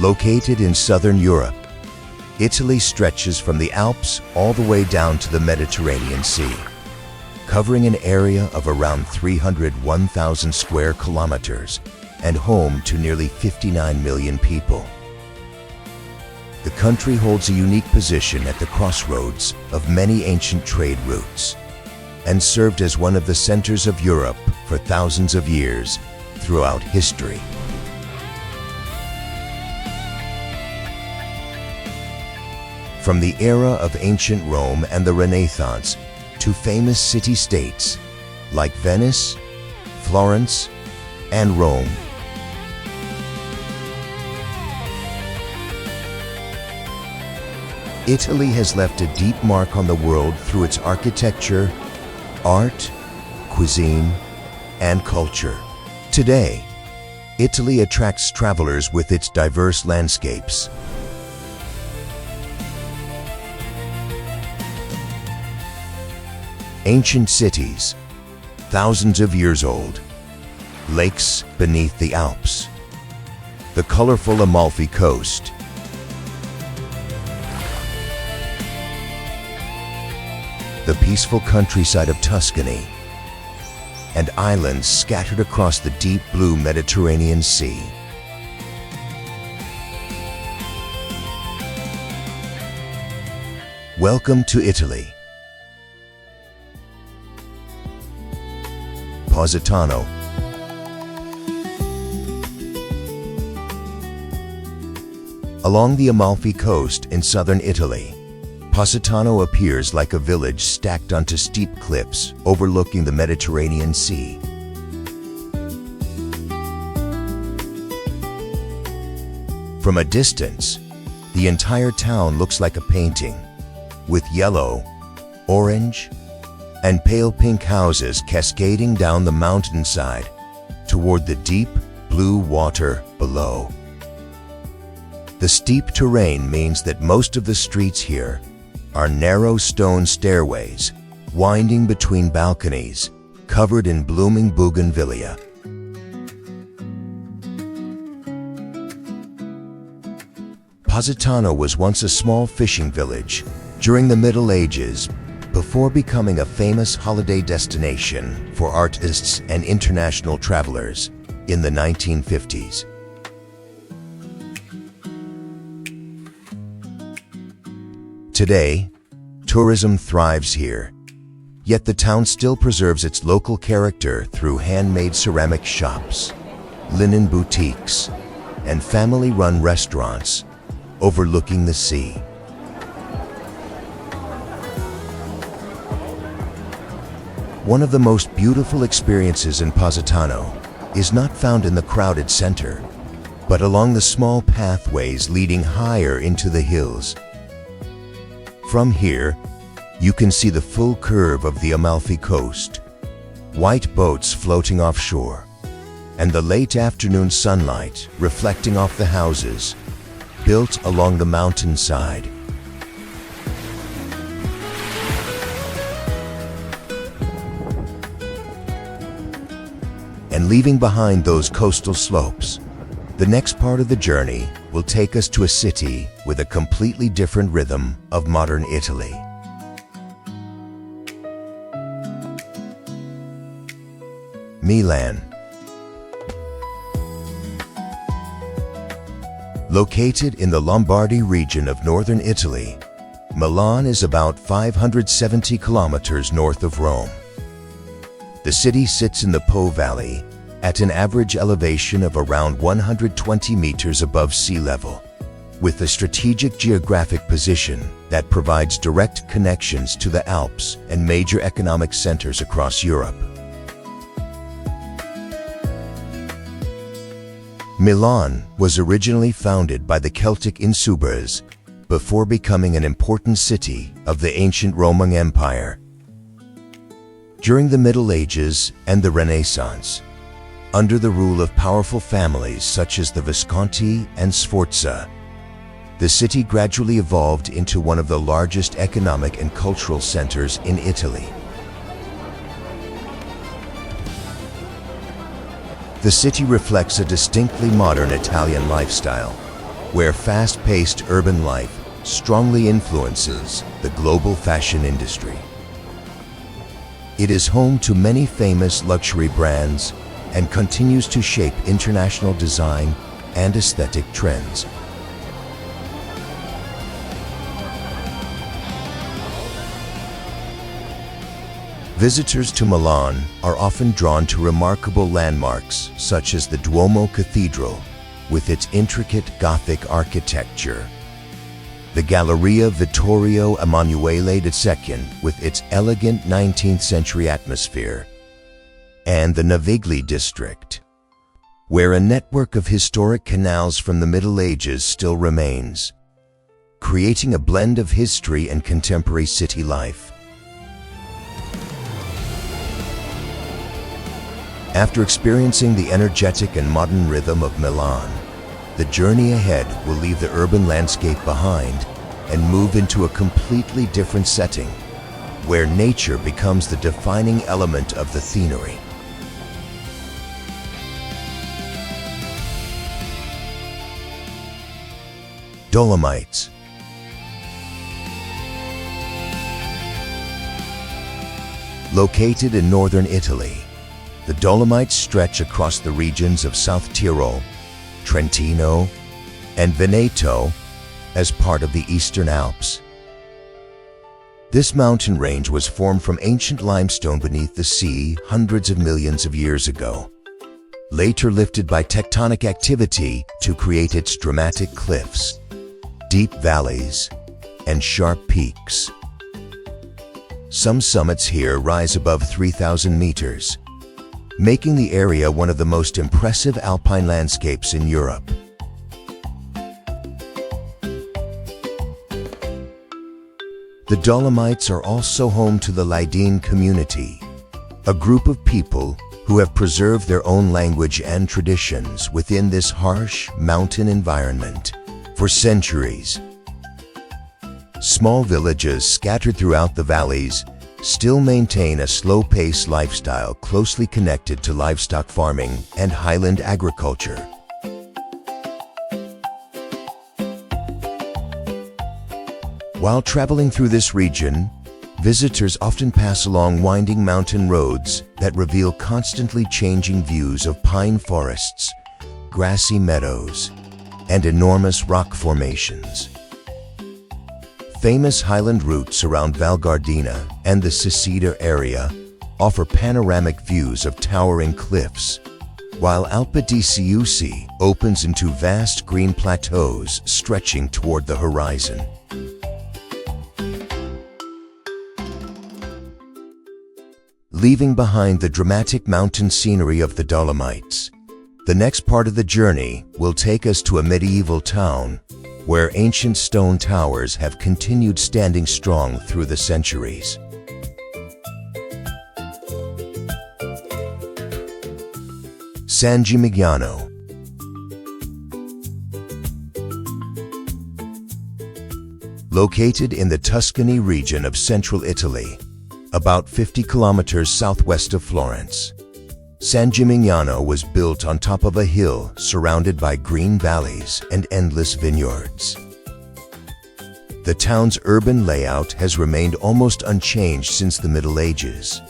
Located in southern Europe, Italy stretches from the Alps all the way down to the Mediterranean Sea, covering an area of around 301,000 square kilometers and home to nearly 59 million people. The country holds a unique position at the crossroads of many ancient trade routes and served as one of the centers of Europe for thousands of years throughout history. From the era of ancient Rome and the Renaissance to famous city-states like Venice, Florence, and Rome. Italy has left a deep mark on the world through its architecture, art, cuisine, and culture. Today, Italy attracts travelers with its diverse landscapes. Ancient cities, thousands of years old, lakes beneath the Alps, the colorful Amalfi coast, the peaceful countryside of Tuscany, and islands scattered across the deep blue Mediterranean Sea. Welcome to Italy. Positano. Along the Amalfi coast in southern Italy, Positano appears like a village stacked onto steep cliffs overlooking the Mediterranean Sea. From a distance, the entire town looks like a painting, with yellow, orange, and pale pink houses cascading down the mountainside toward the deep blue water below. The steep terrain means that most of the streets here are narrow stone stairways winding between balconies covered in blooming bougainvillea. Positano was once a small fishing village during the Middle Ages, before becoming a famous holiday destination for artists and international travelers in the 1950s. Today, tourism thrives here, yet the town still preserves its local character through handmade ceramic shops, linen boutiques, and family-run restaurants overlooking the sea. One of the most beautiful experiences in Positano is not found in the crowded center, but along the small pathways leading higher into the hills. From here, you can see the full curve of the Amalfi coast, white boats floating offshore, and the late afternoon sunlight reflecting off the houses built along the mountainside. And leaving behind those coastal slopes, the next part of the journey will take us to a city with a completely different rhythm of modern Italy. Milan. Located in the Lombardy region of northern Italy, Milan is about 570 kilometers north of Rome. The city sits in the Po Valley at an average elevation of around 120 meters above sea level, with a strategic geographic position that provides direct connections to the Alps and major economic centers across Europe. Milan was originally founded by the Celtic insubres before becoming an important city of the ancient Roman Empire. During the Middle Ages and the Renaissance, under the rule of powerful families such as the Visconti and Sforza, the city gradually evolved into one of the largest economic and cultural centers in Italy. The city reflects a distinctly modern Italian lifestyle, where fast-paced urban life strongly influences the global fashion industry. It is home to many famous luxury brands and continues to shape international design and aesthetic trends. Visitors to Milan are often drawn to remarkable landmarks such as the Duomo Cathedral with its intricate Gothic architecture, the Galleria Vittorio Emanuele II with its elegant 19th century atmosphere, and the Navigli district, where a network of historic canals from the Middle Ages still remains, creating a blend of history and contemporary city life. After experiencing the energetic and modern rhythm of Milan, the journey ahead will leave the urban landscape behind and move into a completely different setting, where nature becomes the defining element of the scenery. Dolomites. Located in northern Italy, the Dolomites stretch across the regions of South Tyrol, Trentino, and Veneto as part of the Eastern Alps. This mountain range was formed from ancient limestone beneath the sea hundreds of millions of years ago, later lifted by tectonic activity to create its dramatic cliffs, deep valleys, and sharp peaks. Some summits here rise above 3,000 meters, making the area one of the most impressive alpine landscapes in Europe. The Dolomites are also home to the Ladine community, a group of people who have preserved their own language and traditions within this harsh mountain environment for centuries. Small villages scattered throughout the valleys still maintain a slow-paced lifestyle closely connected to livestock farming and highland agriculture. While traveling through this region, visitors often pass along winding mountain roads that reveal constantly changing views of pine forests, grassy meadows, and enormous rock formations. Famous highland routes around Val Gardena and the Seceda area offer panoramic views of towering cliffs, while Alpe di Siusi opens into vast green plateaus stretching toward the horizon. Leaving behind the dramatic mountain scenery of the Dolomites, the next part of the journey will take us to a medieval town where ancient stone towers have continued standing strong through the centuries. San Gimignano. Located in the Tuscany region of central Italy, about 50 kilometers southwest of Florence, San Gimignano was built on top of a hill surrounded by green valleys and endless vineyards. The town's urban layout has remained almost unchanged since the Middle Ages,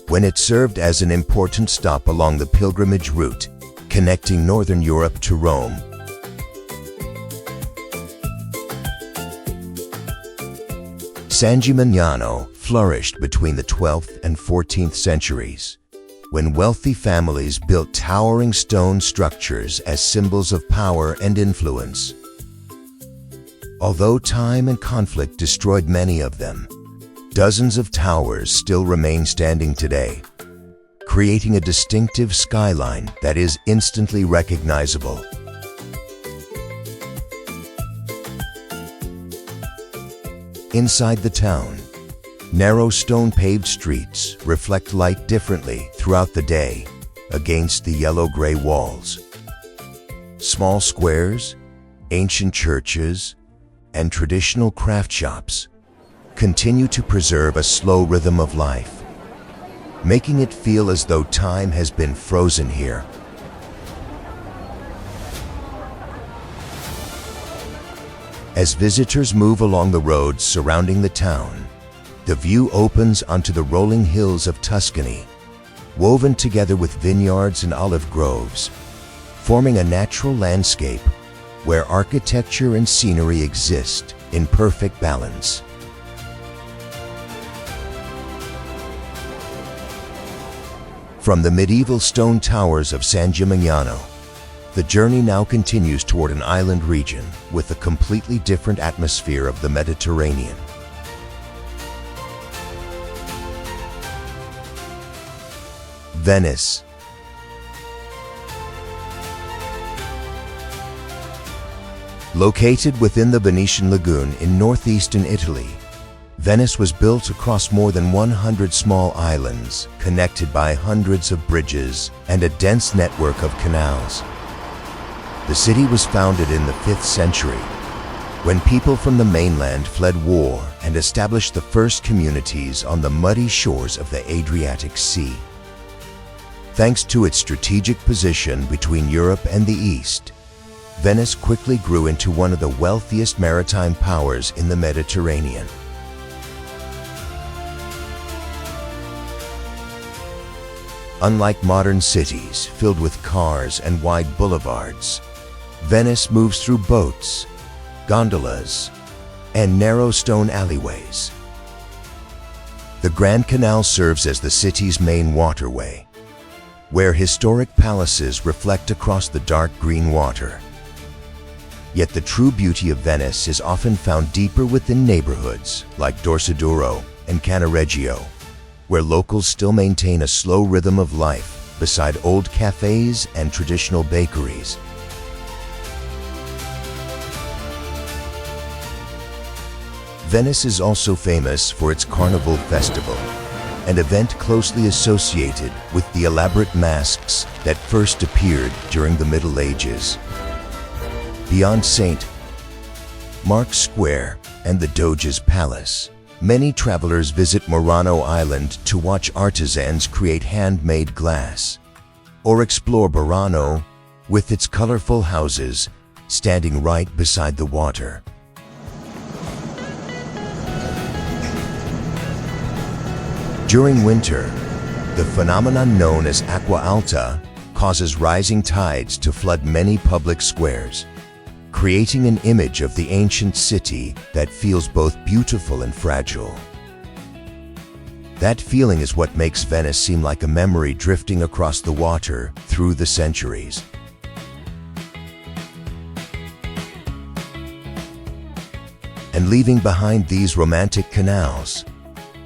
when it served as an important stop along the pilgrimage route connecting northern Europe to Rome. San Gimignano flourished between the 12th and 14th centuries, when wealthy families built towering stone structures as symbols of power and influence. Although time and conflict destroyed many of them, dozens of towers still remain standing today, creating a distinctive skyline that is instantly recognizable. Inside the town, narrow stone-paved streets reflect light differently throughout the day against the yellow-gray walls. Small squares, ancient churches, and traditional craft shops continue to preserve a slow rhythm of life, making it feel as though time has been frozen here. As visitors move along the roads surrounding the town, the view opens onto the rolling hills of Tuscany, woven together with vineyards and olive groves, forming a natural landscape where architecture and scenery exist in perfect balance. From the medieval stone towers of San Gimignano, the journey now continues toward an island region with a completely different atmosphere of the Mediterranean. Venice. Located within the Venetian lagoon in northeastern Italy, Venice was built across more than 100 small islands, connected by hundreds of bridges and a dense network of canals. The city was founded in the 5th century, when people from the mainland fled war and established the first communities on the muddy shores of the Adriatic Sea. Thanks to its strategic position between Europe and the East, Venice quickly grew into one of the wealthiest maritime powers in the Mediterranean. Unlike modern cities filled with cars and wide boulevards, Venice moves through boats, gondolas, and narrow stone alleyways. The Grand Canal serves as the city's main waterway, where historic palaces reflect across the dark green water. Yet the true beauty of Venice is often found deeper within neighborhoods like Dorsoduro and Cannaregio, where locals still maintain a slow rhythm of life beside old cafes and traditional bakeries. Venice is also famous for its Carnival festival, an event closely associated with the elaborate masks that first appeared during the Middle Ages. Beyond St. Mark's Square and the Doge's Palace, many travelers visit Murano Island to watch artisans create handmade glass, or explore Burano with its colorful houses standing right beside the water. During winter, the phenomenon known as acqua alta causes rising tides to flood many public squares, creating an image of the ancient city that feels both beautiful and fragile. That feeling is what makes Venice seem like a memory drifting across the water through the centuries. And leaving behind these romantic canals,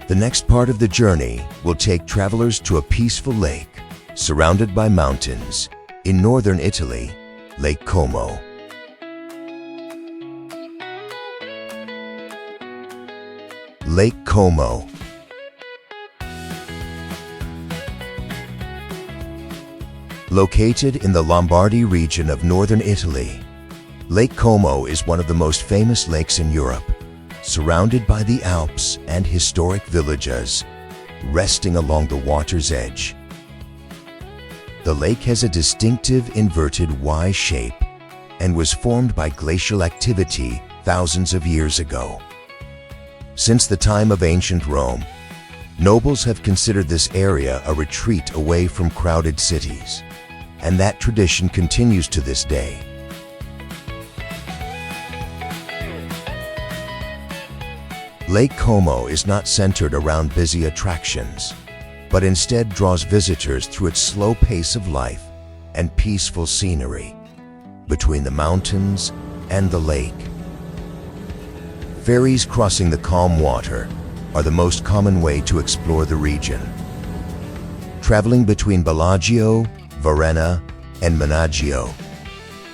the next part of the journey will take travelers to a peaceful lake surrounded by mountains in northern Italy, Lake Como. Lake Como. Located in the Lombardy region of northern Italy, Lake Como is one of the most famous lakes in Europe, surrounded by the Alps and historic villages, resting along the water's edge. The lake has a distinctive inverted Y shape and was formed by glacial activity thousands of years ago. Since the time of ancient Rome, nobles have considered this area a retreat away from crowded cities, and that tradition continues to this day. Lake Como is not centered around busy attractions, but instead draws visitors through its slow pace of life and peaceful scenery between the mountains and the lake. Ferries crossing the calm water are the most common way to explore the region. Traveling between Bellagio, Varenna, and Menaggio,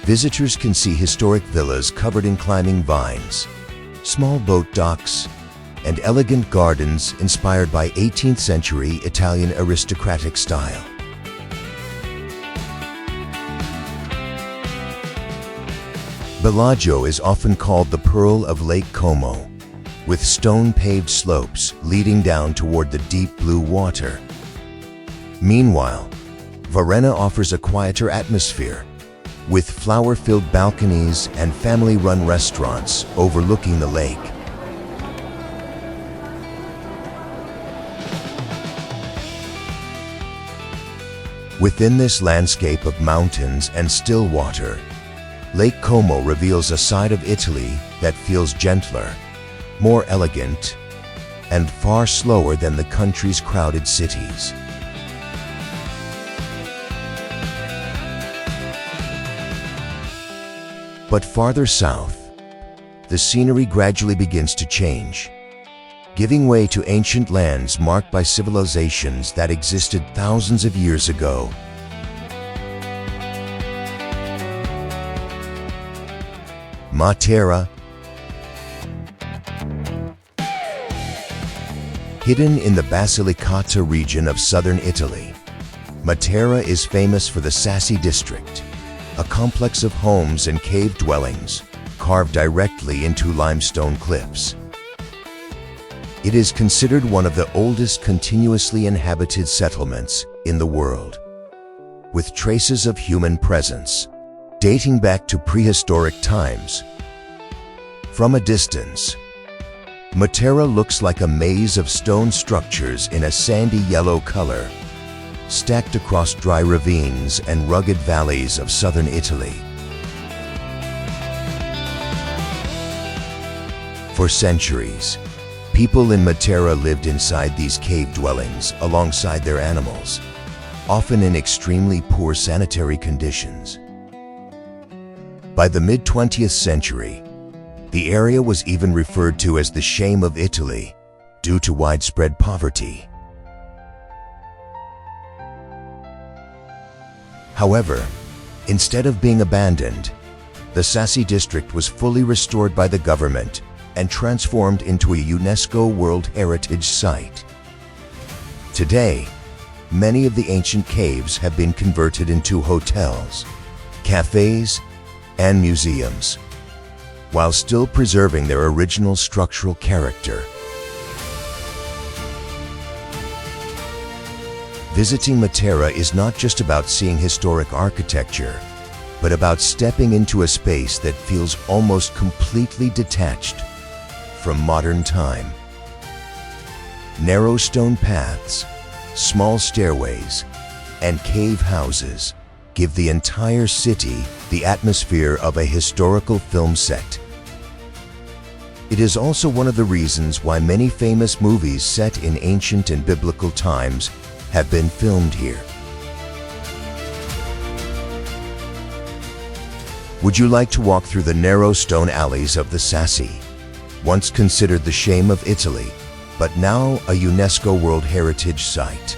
visitors can see historic villas covered in climbing vines, small boat docks, and elegant gardens inspired by 18th century Italian aristocratic style. Bellagio is often called the Pearl of Lake Como, with stone-paved slopes leading down toward the deep blue water. Meanwhile, Varenna offers a quieter atmosphere, with flower-filled balconies and family-run restaurants overlooking the lake. Within this landscape of mountains and still water, Lake Como reveals a side of Italy that feels gentler, more elegant, and far slower than the country's crowded cities. But farther south, the scenery gradually begins to change, giving way to ancient lands marked by civilizations that existed thousands of years ago. Matera, hidden in the Basilicata region of southern Italy, Matera is famous for the Sassi district, a complex of homes and cave dwellings carved directly into limestone cliffs. It is considered one of the oldest continuously inhabited settlements in the world, with traces of human presence dating back to prehistoric times. From a distance, Matera looks like a maze of stone structures in a sandy yellow color, stacked across dry ravines and rugged valleys of southern Italy. For centuries, people in Matera lived inside these cave dwellings alongside their animals, often in extremely poor sanitary conditions. By the mid-20th century, the area was even referred to as the shame of Italy due to widespread poverty. However, instead of being abandoned, the Sassi district was fully restored by the government and transformed into a UNESCO World Heritage Site. Today, many of the ancient caves have been converted into hotels, cafes, and museums, while still preserving their original structural character. Visiting Matera is not just about seeing historic architecture, but about stepping into a space that feels almost completely detached from modern time. Narrow stone paths, small stairways, and cave houses give the entire city the atmosphere of a historical film set. It is also one of the reasons why many famous movies set in ancient and biblical times have been filmed here. Would you like to walk through the narrow stone alleys of the Sassi, once considered the shame of Italy, but now a UNESCO World Heritage Site?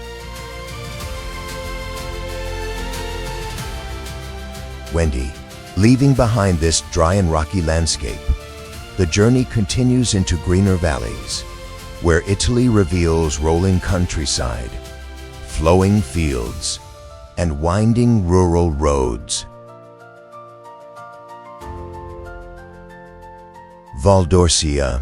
Wendy, leaving behind this dry and rocky landscape, the journey continues into greener valleys, where Italy reveals rolling countryside, flowing fields, and winding rural roads. Val d'Orcia.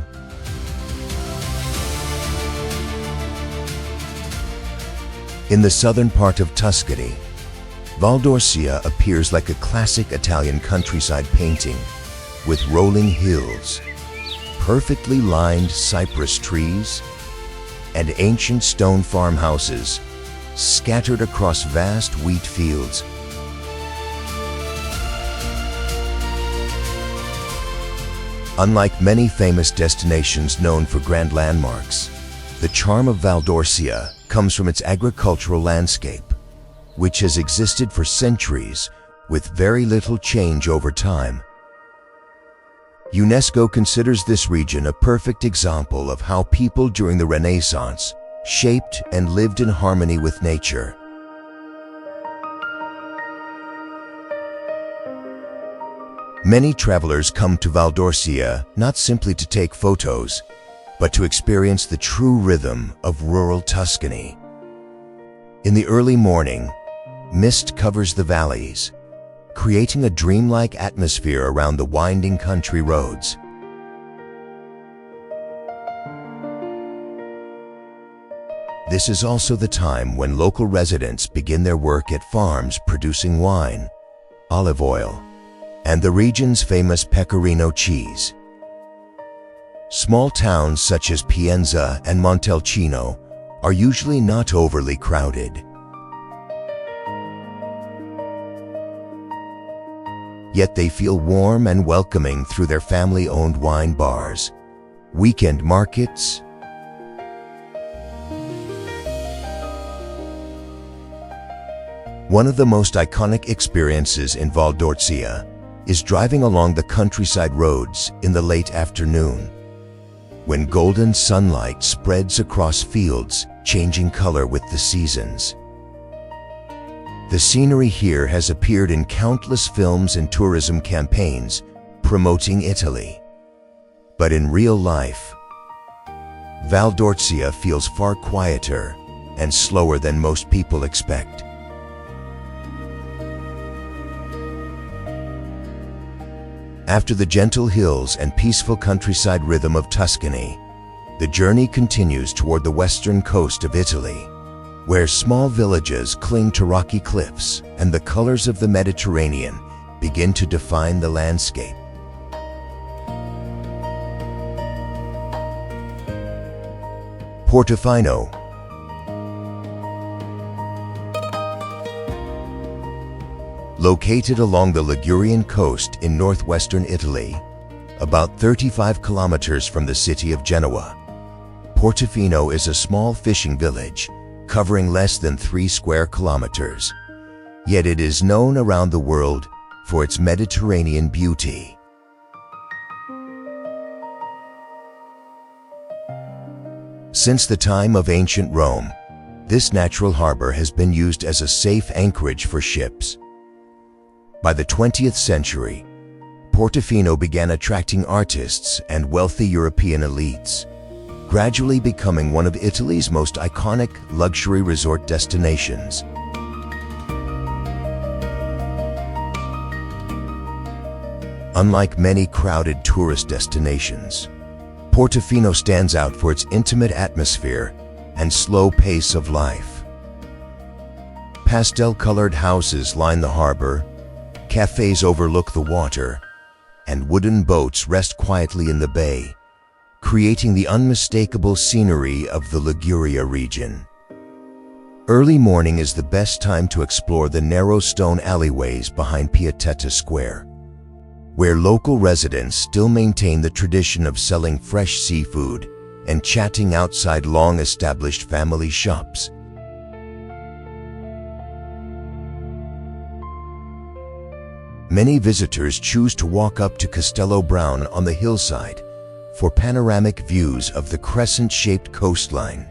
In the southern part of Tuscany, Val d'Orcia appears like a classic Italian countryside painting, with rolling hills, perfectly lined cypress trees, and ancient stone farmhouses scattered across vast wheat fields. Unlike many famous destinations known for grand landmarks, the charm of Val d'Orcia comes from its agricultural landscape, which has existed for centuries with very little change over time. UNESCO considers this region a perfect example of how people during the Renaissance shaped and lived in harmony with nature. Many travelers come to Val d'Orcia not simply to take photos, but to experience the true rhythm of rural Tuscany. In the early morning, mist covers the valleys, creating a dreamlike atmosphere around the winding country roads. This is also the time when local residents begin their work at farms producing wine, olive oil, and the region's famous pecorino cheese. Small towns such as Pienza and Montalcino are usually not overly crowded. Yet they feel warm and welcoming through their family-owned wine bars, weekend markets, one of the most iconic experiences in Val d'Orcia is driving along the countryside roads in the late afternoon, when golden sunlight spreads across fields, changing color with the seasons. The scenery here has appeared in countless films and tourism campaigns promoting Italy. But in real life, Val d'Orcia feels far quieter and slower than most people expect. After the gentle hills and peaceful countryside rhythm of Tuscany, the journey continues toward the western coast of Italy, where small villages cling to rocky cliffs and the colors of the Mediterranean begin to define the landscape. Portofino. Located along the Ligurian coast in northwestern Italy, about 35 kilometers from the city of Genoa, Portofino is a small fishing village covering less than 3 square kilometers. Yet it is known around the world for its Mediterranean beauty. Since the time of ancient Rome, this natural harbor has been used as a safe anchorage for ships. By the 20th century, Portofino began attracting artists and wealthy European elites, gradually becoming one of Italy's most iconic luxury resort destinations. Unlike many crowded tourist destinations, Portofino stands out for its intimate atmosphere and slow pace of life. Pastel-colored houses line the harbor, cafes overlook the water, and wooden boats rest quietly in the bay, creating the unmistakable scenery of the Liguria region. Early morning is the best time to explore the narrow stone alleyways behind Piazzetta Square, where local residents still maintain the tradition of selling fresh seafood and chatting outside long-established family shops. Many visitors choose to walk up to Castello Brown on the hillside for panoramic views of the crescent-shaped coastline.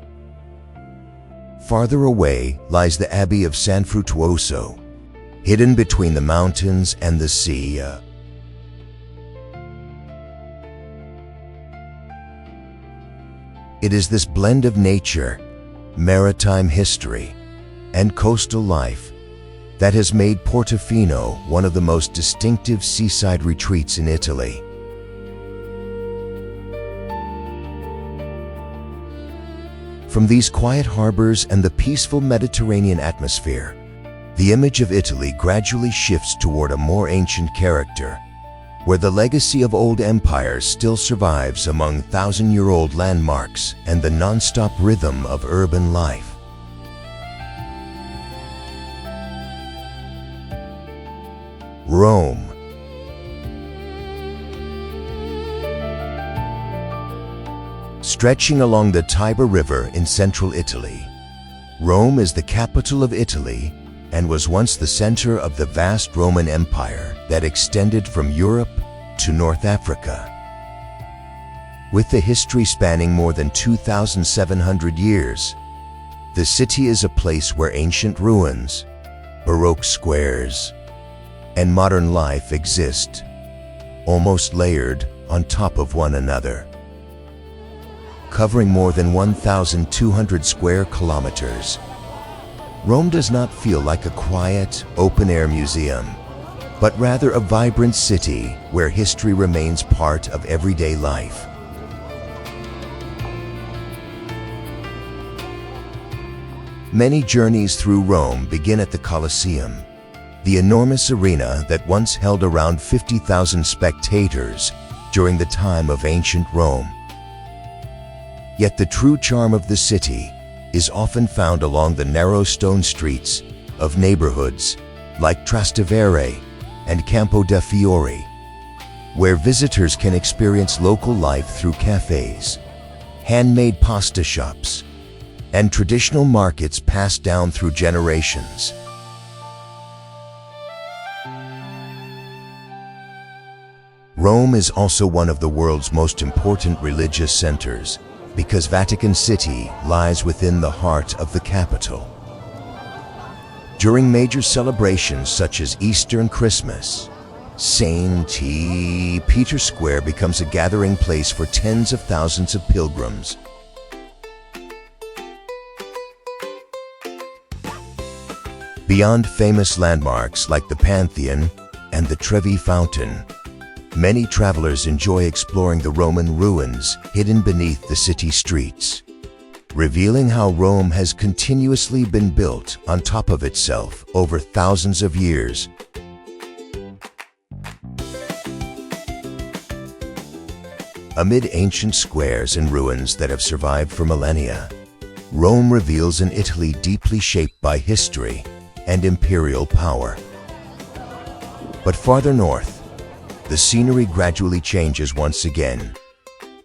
Farther away lies the Abbey of San Frutuoso, hidden between the mountains and the sea. It is this blend of nature, maritime history, and coastal life that has made Portofino one of the most distinctive seaside retreats in Italy. From these quiet harbors and the peaceful Mediterranean atmosphere, the image of Italy gradually shifts toward a more ancient character, where the legacy of old empires still survives among thousand-year-old landmarks and the non-stop rhythm of urban life. Rome. Stretching along the Tiber River in central Italy, Rome is the capital of Italy and was once the center of the vast Roman Empire that extended from Europe to North Africa. With the history spanning more than 2,700 years, the city is a place where ancient ruins, Baroque squares, and modern life exist, almost layered on top of one another. Covering more than 1,200 square kilometers, Rome does not feel like a quiet, open-air museum, but rather a vibrant city where history remains part of everyday life. Many journeys through Rome begin at the Colosseum, the enormous arena that once held around 50,000 spectators during the time of ancient Rome. Yet the true charm of the city is often found along the narrow stone streets of neighborhoods like Trastevere and Campo de' Fiori, where visitors can experience local life through cafes, handmade pasta shops, and traditional markets passed down through generations. Rome is also one of the world's most important religious centers because Vatican City lies within the heart of the capital. During major celebrations such as Easter and Christmas, St. Peter's Square becomes a gathering place for tens of thousands of pilgrims. Beyond famous landmarks like the Pantheon and the Trevi Fountain, many travelers enjoy exploring the Roman ruins hidden beneath the city streets, revealing how Rome has continuously been built on top of itself over thousands of years. Amid ancient squares and ruins that have survived for millennia, Rome reveals an Italy deeply shaped by history and imperial power. But farther north, the scenery gradually changes once again,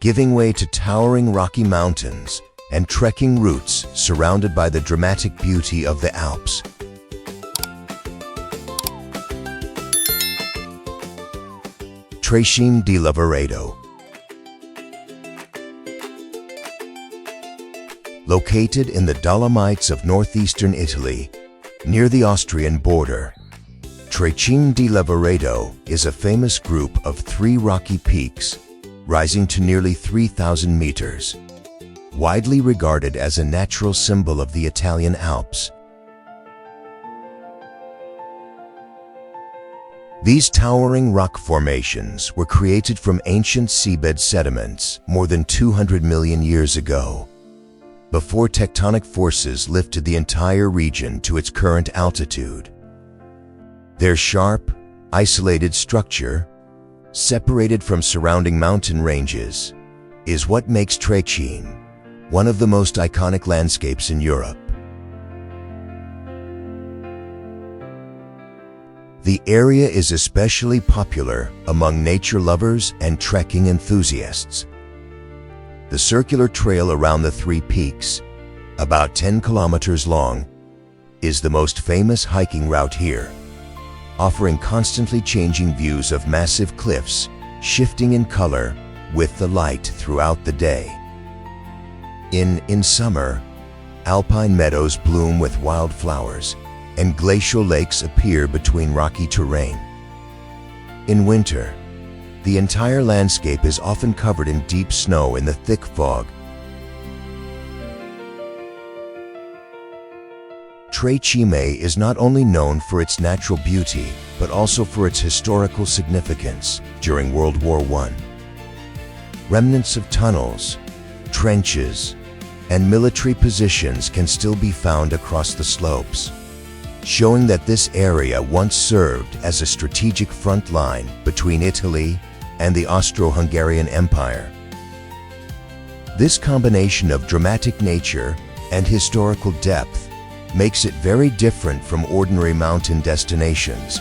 giving way to towering rocky mountains and trekking routes surrounded by the dramatic beauty of the Alps. Cime di Lavaredo. Located in the Dolomites of northeastern Italy, near the Austrian border, Cime di Lavaredo is a famous group of 3 rocky peaks rising to nearly 3,000 meters, widely regarded as a natural symbol of the Italian Alps. These towering rock formations were created from ancient seabed sediments more than 200 million years ago, before tectonic forces lifted the entire region to its current altitude. Their sharp, isolated structure, separated from surrounding mountain ranges, is what makes Cime one of the most iconic landscapes in Europe. The area is especially popular among nature lovers and trekking enthusiasts. The circular trail around the 3 peaks, about 10 kilometers long, is the most famous hiking route here, offering constantly changing views of massive cliffs, shifting in color with the light throughout the day. In summer, alpine meadows bloom with wildflowers, and glacial lakes appear between rocky terrain. In winter, the entire landscape is often covered in deep snow in the thick fog. Cime is not only known for its natural beauty, but also for its historical significance during World War I. Remnants of tunnels, trenches, and military positions can still be found across the slopes, showing that this area once served as a strategic front line between Italy and the Austro-Hungarian Empire. This combination of dramatic nature and historical depth makes it very different from ordinary mountain destinations.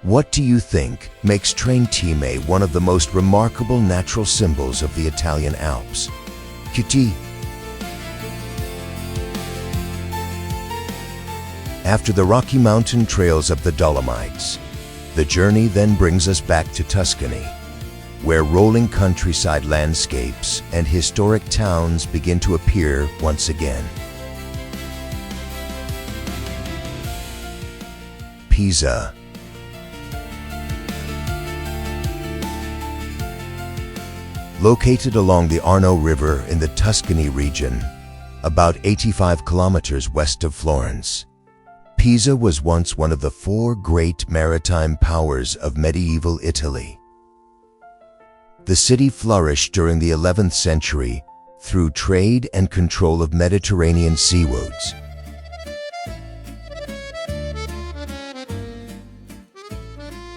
What do you think makes Cime one of the most remarkable natural symbols of the Italian Alps? Kitty. After the Rocky Mountain trails of the Dolomites, the journey then brings us back to Tuscany, where rolling countryside landscapes and historic towns begin to appear once again. Pisa. Located along the Arno River in the Tuscany region, about 85 kilometers west of Florence, Pisa was once one of the 4 great maritime powers of medieval Italy. The city flourished during the 11th century through trade and control of Mediterranean searoutes,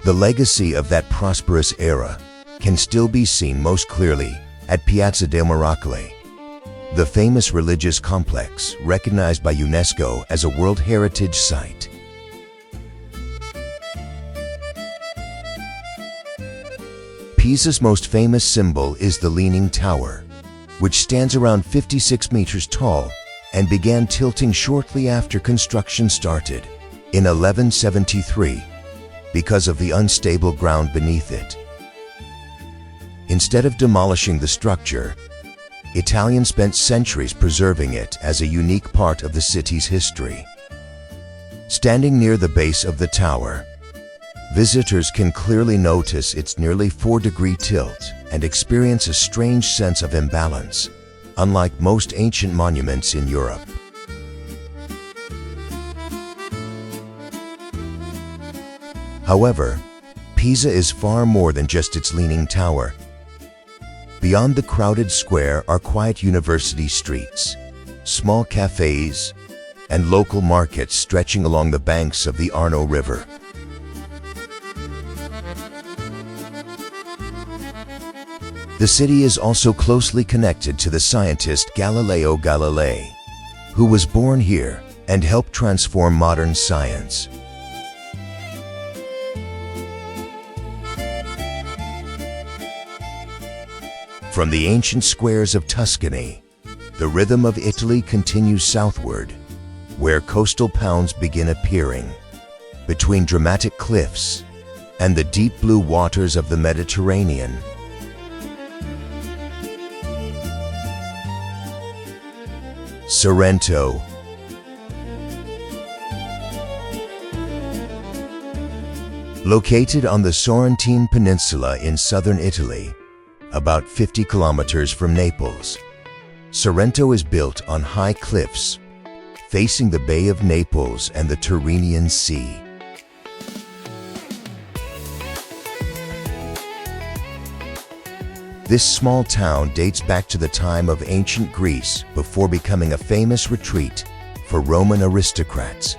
The legacy of that prosperous era can still be seen most clearly at Piazza del Miracolo, the famous religious complex recognized by UNESCO as a World Heritage Site. Pisa's most famous symbol is the Leaning Tower, which stands around 56 meters tall and began tilting shortly after construction started in 1173 because of the unstable ground beneath it. Instead of demolishing the structure, Italians spent centuries preserving it as a unique part of the city's history. Standing near the base of the tower, visitors can clearly notice its nearly 4-degree tilt and experience a strange sense of imbalance, unlike most ancient monuments in Europe. However, Pisa is far more than just its leaning tower. Beyond the crowded square are quiet university streets, small cafes, and local markets stretching along the banks of the Arno River. The city is also closely connected to the scientist Galileo Galilei, who was born here and helped transform modern science. From the ancient squares of Tuscany, the rhythm of Italy continues southward, where coastal towns begin appearing, between dramatic cliffs and the deep blue waters of the Mediterranean. Sorrento. Located on the Sorrentine Peninsula in southern Italy, about 50 kilometers from Naples, Sorrento is built on high cliffs, facing the Bay of Naples and the Tyrrhenian Sea. This small town dates back to the time of ancient Greece before becoming a famous retreat for Roman aristocrats.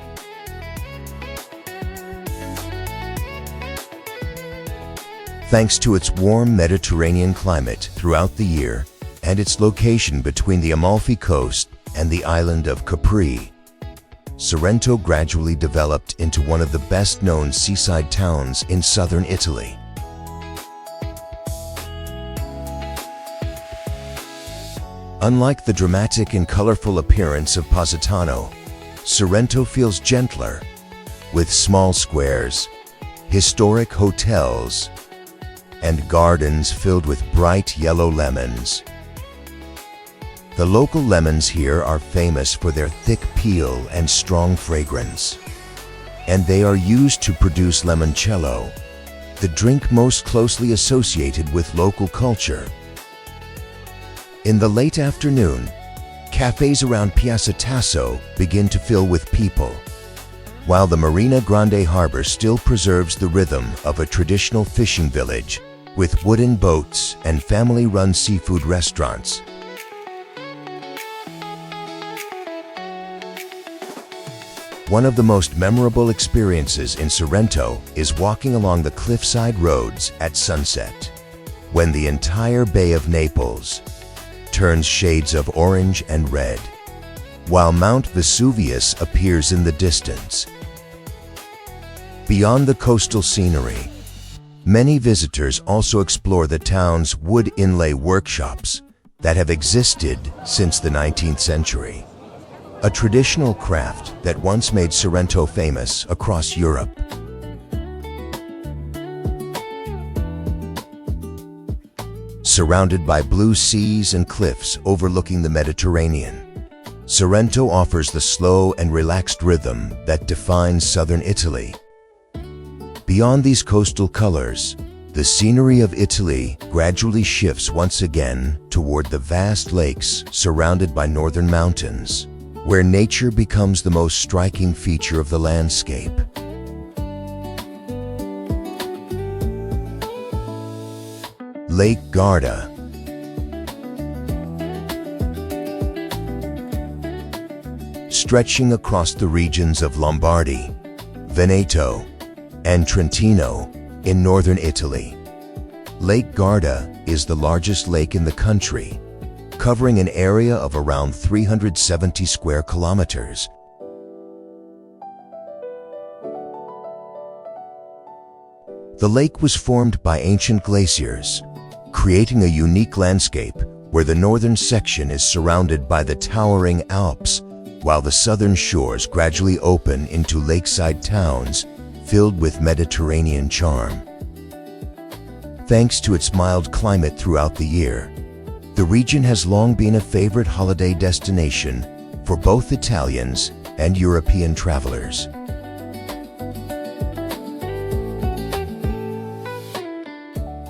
Thanks to its warm Mediterranean climate throughout the year and its location between the Amalfi coast and the island of Capri, Sorrento gradually developed into one of the best-known seaside towns in southern Italy. Unlike the dramatic and colorful appearance of Positano, Sorrento feels gentler, with small squares, historic hotels, and gardens filled with bright yellow lemons. The local lemons here are famous for their thick peel and strong fragrance, and they are used to produce limoncello, the drink most closely associated with local culture. In the late afternoon, cafes around Piazza Tasso begin to fill with people, while the Marina Grande harbor still preserves the rhythm of a traditional fishing village with wooden boats and family-run seafood restaurants. One of the most memorable experiences in Sorrento is walking along the cliffside roads at sunset, when the entire Bay of Naples turns shades of orange and red, while Mount Vesuvius appears in the distance. Beyond the coastal scenery, many visitors also explore the town's wood inlay workshops that have existed since the 19th century, a traditional craft that once made Sorrento famous across Europe. Surrounded by blue seas and cliffs overlooking the Mediterranean, Sorrento offers the slow and relaxed rhythm that defines southern Italy. Beyond these coastal colors, the scenery of Italy gradually shifts once again toward the vast lakes surrounded by northern mountains, where nature becomes the most striking feature of the landscape. Lake Garda. Stretching across the regions of Lombardy, Veneto, and Trentino, In northern Italy, Lake Garda is the largest lake in the country, covering an area of around 370 square kilometers. The lake was formed by ancient glaciers, creating a unique landscape where the northern section is surrounded by the towering Alps, while the southern shores gradually open into lakeside towns filled with Mediterranean charm. Thanks to its mild climate throughout the year, the region has long been a favorite holiday destination for both Italians and European travelers.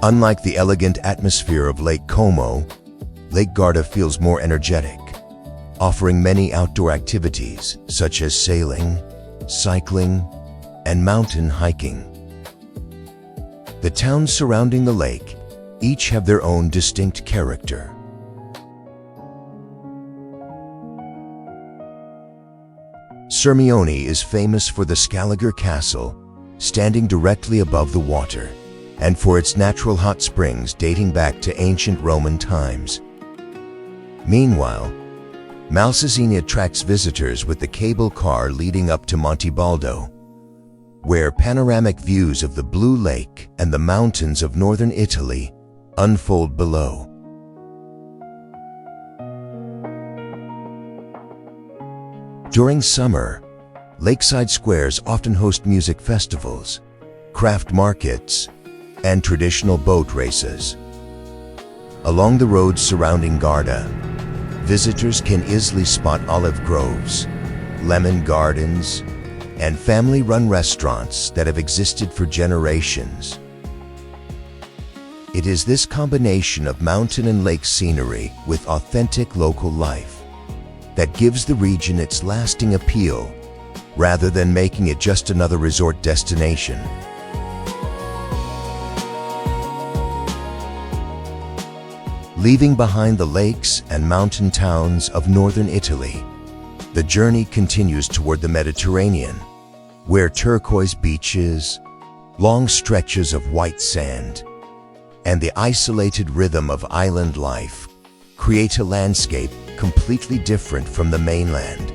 Unlike the elegant atmosphere of Lake Como, Lake Garda feels more energetic, offering many outdoor activities such as sailing, cycling, and mountain hiking. The towns surrounding the lake each have their own distinct character. Sirmione is famous for the Scaliger Castle, standing directly above the water, and for its natural hot springs dating back to ancient Roman times. Meanwhile, Malsesini attracts visitors with the cable car leading up to Monte Baldo, where panoramic views of the Blue Lake and the mountains of northern Italy unfold below. During summer, lakeside squares often host music festivals, craft markets, and traditional boat races. Along the roads surrounding Garda, visitors can easily spot olive groves, lemon gardens, and family-run restaurants that have existed for generations. It is this combination of mountain and lake scenery with authentic local life that gives the region its lasting appeal, rather than making it just another resort destination. Leaving behind the lakes and mountain towns of northern Italy, the journey continues toward the Mediterranean, where turquoise beaches, long stretches of white sand, and the isolated rhythm of island life create a landscape completely different from the mainland.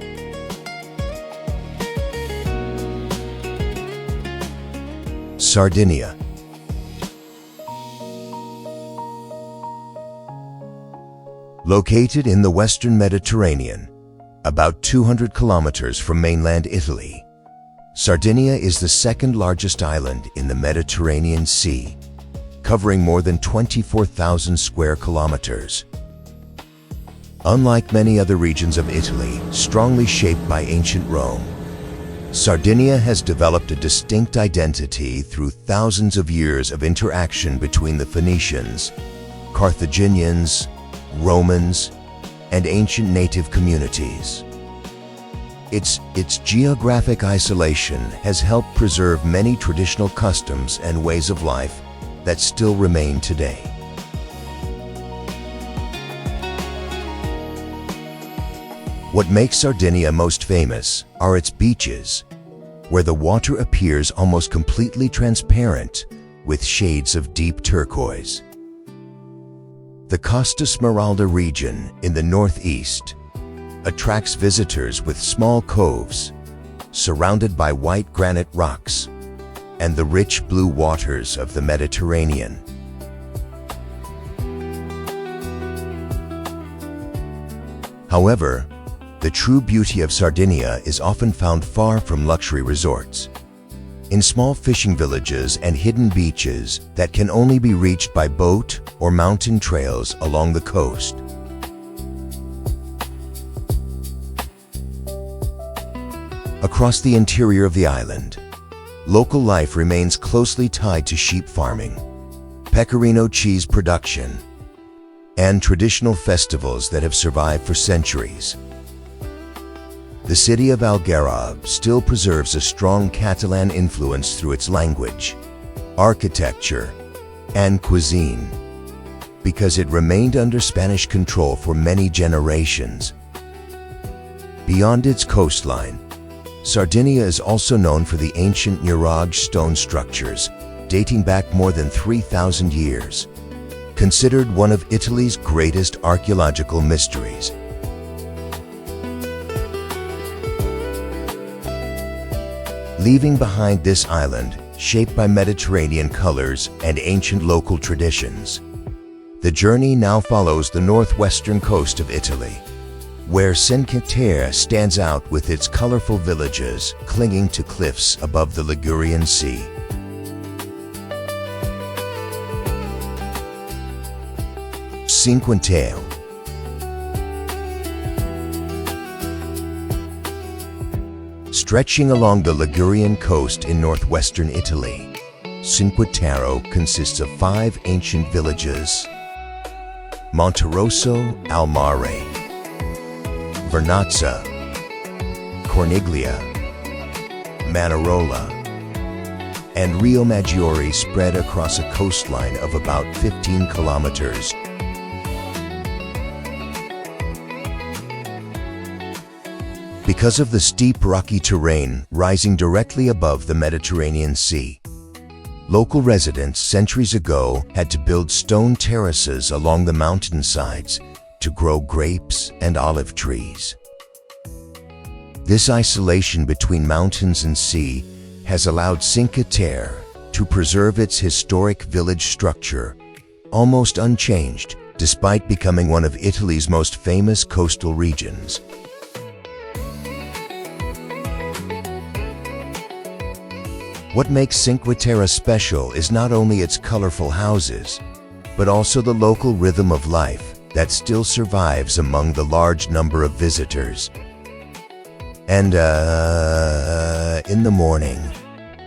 Sardinia. Located in the western Mediterranean, about 200 kilometers from mainland Italy, Sardinia is the second largest island in the Mediterranean Sea, covering more than 24,000 square kilometers. Unlike many other regions of Italy strongly shaped by ancient Rome, Sardinia has developed a distinct identity through thousands of years of interaction between the Phoenicians, Carthaginians, Romans, and ancient native communities. Its geographic isolation has helped preserve many traditional customs and ways of life that still remain today. What makes Sardinia most famous are its beaches, where the water appears almost completely transparent with shades of deep turquoise. The Costa Smeralda region in the northeast attracts visitors with small coves surrounded by white granite rocks and the rich blue waters of the Mediterranean. However, the true beauty of Sardinia is often found far from luxury resorts, in small fishing villages and hidden beaches that can only be reached by boat or mountain trails along the coast. Across the interior of the island, local life remains closely tied to sheep farming, pecorino cheese production, and traditional festivals that have survived for centuries. The city of Algarve still preserves a strong Catalan influence through its language, architecture, and cuisine, because it remained under Spanish control for many generations. Beyond its coastline, Sardinia is also known for the ancient Nurag stone structures dating back more than 3,000 years, considered one of Italy's greatest archaeological mysteries. Leaving behind this island, shaped by Mediterranean colors and ancient local traditions, the journey now follows the northwestern coast of Italy, where Cinque Terre stands out with its colorful villages clinging to cliffs above the Ligurian Sea. Cinque Terre. Stretching along the Ligurian coast in northwestern Italy, Cinque Terre consists of 5 ancient villages: Monterosso al Mare, Vernazza, Corniglia, Manarola, and Rio Maggiore, spread across a coastline of about 15 kilometers. Because of the steep rocky terrain rising directly above the Mediterranean Sea, local residents centuries ago had to build stone terraces along the mountainsides to grow grapes and olive trees. This isolation between mountains and sea has allowed Cinque Terre to preserve its historic village structure almost unchanged, despite becoming one of Italy's most famous coastal regions. What makes Cinque Terre special is not only its colorful houses, but also the local rhythm of life that still survives among the large number of visitors. And in the morning,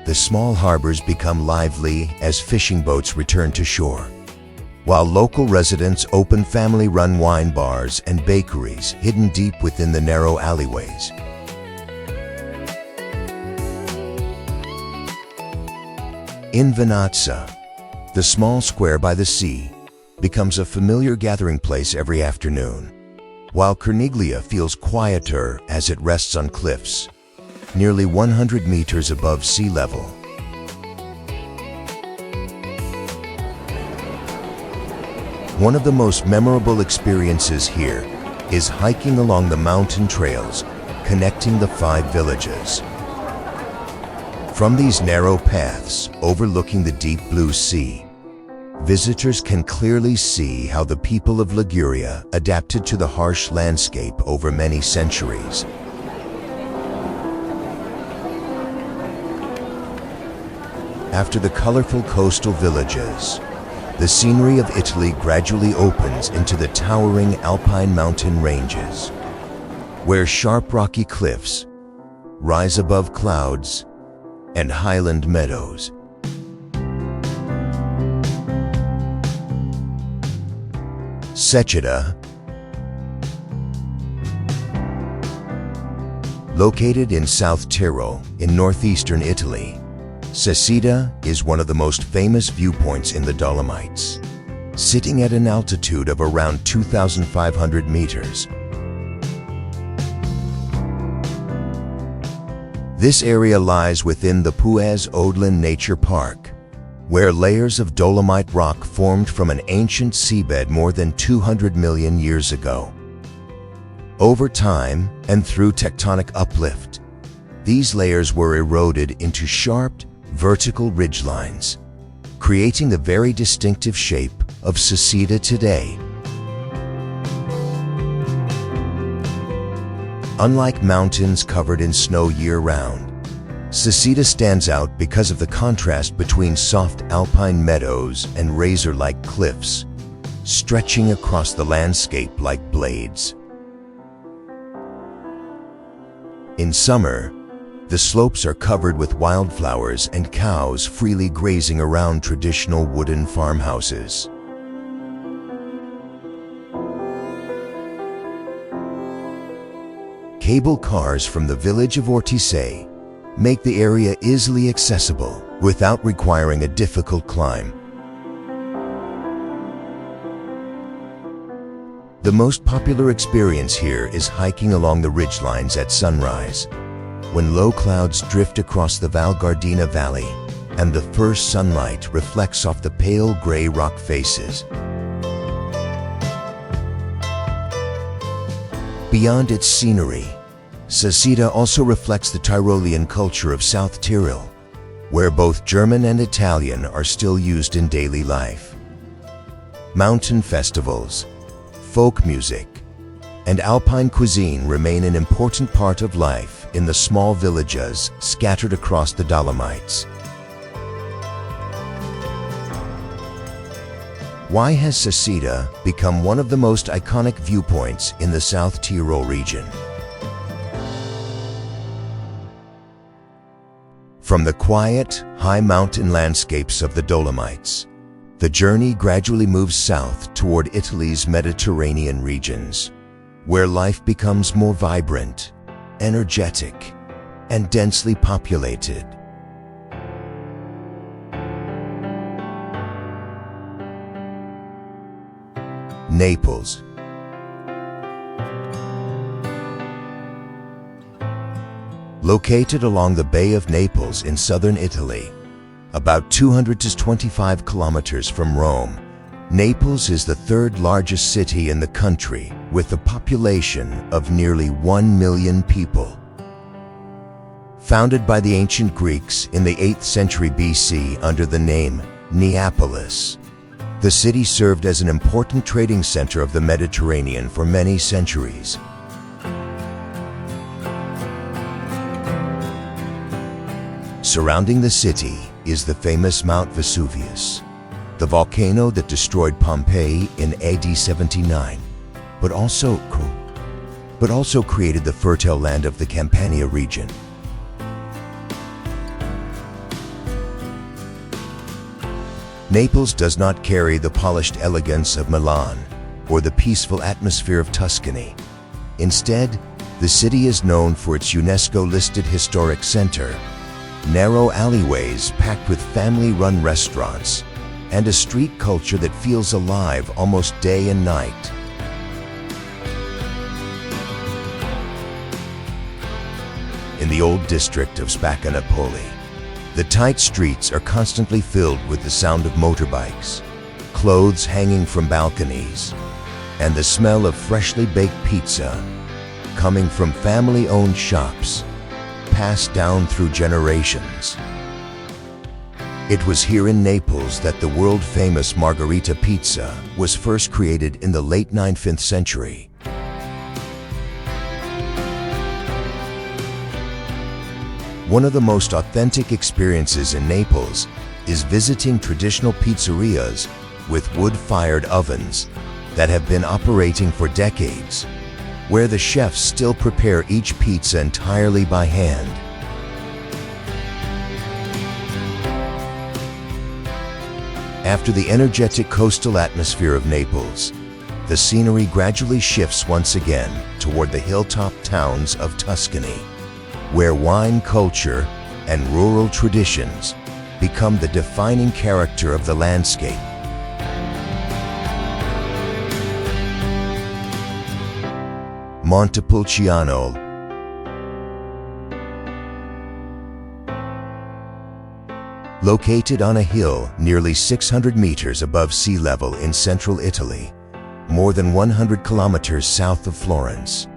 the small harbors become lively as fishing boats return to shore, while local residents open family-run wine bars and bakeries hidden deep within the narrow alleyways. In Vernazza, the small square by the sea becomes a familiar gathering place every afternoon, while Corniglia feels quieter as it rests on cliffs, nearly 100 meters above sea level. One of the most memorable experiences here is hiking along the mountain trails connecting the 5 villages. From these narrow paths overlooking the deep blue sea, visitors can clearly see how the people of Liguria adapted to the harsh landscape over many centuries. After the colorful coastal villages, the scenery of Italy gradually opens into the towering alpine mountain ranges, where sharp rocky cliffs rise above clouds and highland meadows. Seceda, located in South Tyrol in northeastern Italy, Seceda is one of the most famous viewpoints in the Dolomites, sitting at an altitude of around 2,500 meters. This area lies within the Puez Odlin Nature Park, where layers of dolomite rock formed from an ancient seabed more than 200 million years ago. Over time, and through tectonic uplift, these layers were eroded into sharp, vertical ridgelines, creating the very distinctive shape of Seceda today. Unlike mountains covered in snow year-round, Seceda stands out because of the contrast between soft alpine meadows and razor-like cliffs, stretching across the landscape like blades. In summer, the slopes are covered with wildflowers and cows freely grazing around traditional wooden farmhouses. Cable cars from the village of Ortisei make the area easily accessible without requiring a difficult climb. The most popular experience here is hiking along the ridgelines at sunrise, when low clouds drift across the Val Gardena Valley, and the first sunlight reflects off the pale gray rock faces. Beyond its scenery, Seceda also reflects the Tyrolean culture of South Tyrol, where both German and Italian are still used in daily life. Mountain festivals, folk music, and alpine cuisine remain an important part of life in the small villages scattered across the Dolomites. Why has Seceda become one of the most iconic viewpoints in the South Tyrol region? From the quiet, high mountain landscapes of the Dolomites, the journey gradually moves south toward Italy's Mediterranean regions, where life becomes more vibrant, energetic, and densely populated. Naples. Located along the Bay of Naples in southern Italy, about 225 kilometers from Rome, Naples is the third largest city in the country with a population of nearly 1 million people. Founded by the ancient Greeks in the 8th century BC under the name Neapolis, the city served as an important trading center of the Mediterranean for many centuries. Surrounding the city is the famous Mount Vesuvius, the volcano that destroyed Pompeii in AD 79, but also created the fertile land of the Campania region. Naples does not carry the polished elegance of Milan or the peaceful atmosphere of Tuscany. Instead, the city is known for its UNESCO-listed historic center, narrow alleyways packed with family-run restaurants, and a street culture that feels alive almost day and night. In the old district of Spaccanapoli, the tight streets are constantly filled with the sound of motorbikes, clothes hanging from balconies, and the smell of freshly baked pizza coming from family-owned shops passed down through generations. It was here in Naples that the world-famous margherita pizza was first created in the late 9th century. One of the most authentic experiences in Naples is visiting traditional pizzerias with wood-fired ovens that have been operating for decades, where the chefs still prepare each pizza entirely by hand. After the energetic coastal atmosphere of Naples, the scenery gradually shifts once again toward the hilltop towns of Tuscany, where wine culture and rural traditions become the defining character of the landscape. Montepulciano. Located on a hill nearly 600 meters above sea level in central Italy, more than 100 kilometers south of Florence,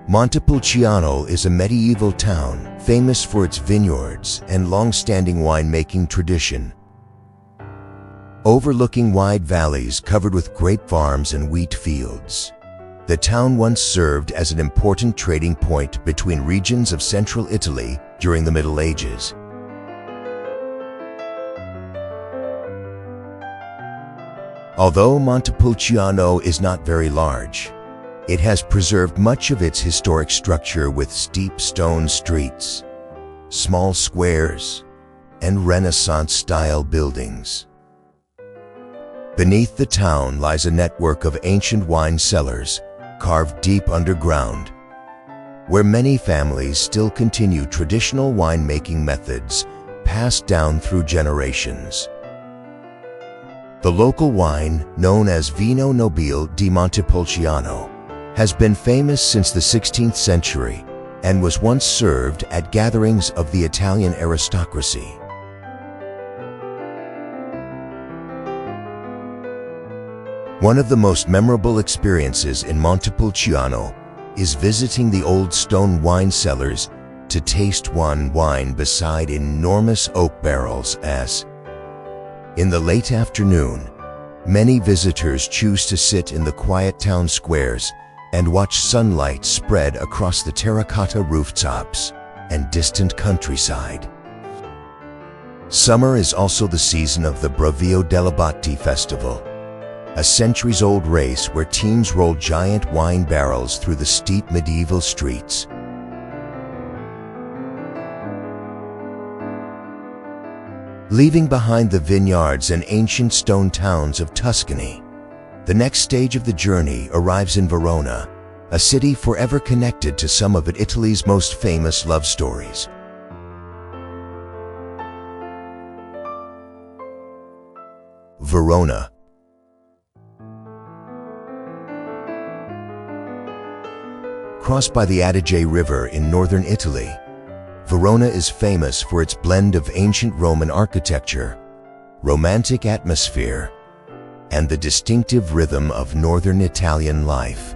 Montepulciano is a medieval town famous for its vineyards and long-standing winemaking tradition. Overlooking wide valleys covered with grape farms and wheat fields, the town once served as an important trading point between regions of central Italy during the Middle Ages. Although Montepulciano is not very large, it has preserved much of its historic structure with steep stone streets, small squares, and Renaissance-style buildings. Beneath the town lies a network of ancient wine cellars carved deep underground, where many families still continue traditional winemaking methods passed down through generations. The local wine, known as Vino Nobile di Montepulciano, has been famous since the 16th century and was once served at gatherings of the Italian aristocracy. One of the most memorable experiences in Montepulciano is visiting the old stone wine cellars to taste one wine beside enormous oak barrels as, in the late afternoon, many visitors choose to sit in the quiet town squares and watch sunlight spread across the terracotta rooftops and distant countryside. Summer is also the season of the Bravio delle Botti festival, a centuries-old race where teams roll giant wine barrels through the steep medieval streets. Leaving behind the vineyards and ancient stone towns of Tuscany, the next stage of the journey arrives in Verona, a city forever connected to some of Italy's most famous love stories. Verona. Crossed by the Adige River in northern Italy, Verona is famous for its blend of ancient Roman architecture, romantic atmosphere, and the distinctive rhythm of northern Italian life.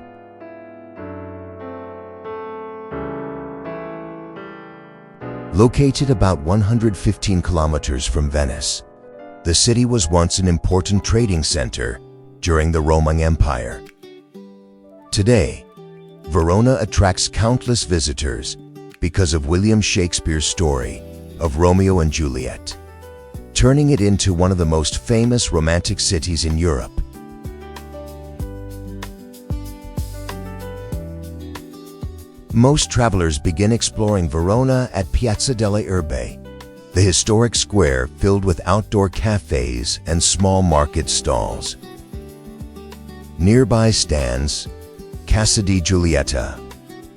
Located about 115 kilometers from Venice, the city was once an important trading center during the Roman Empire. Today, Verona attracts countless visitors because of William Shakespeare's story of Romeo and Juliet, turning it into one of the most famous romantic cities in Europe. Most travelers begin exploring Verona at Piazza delle Erbe, the historic square filled with outdoor cafes and small market stalls. Nearby stands Casa di Giulietta,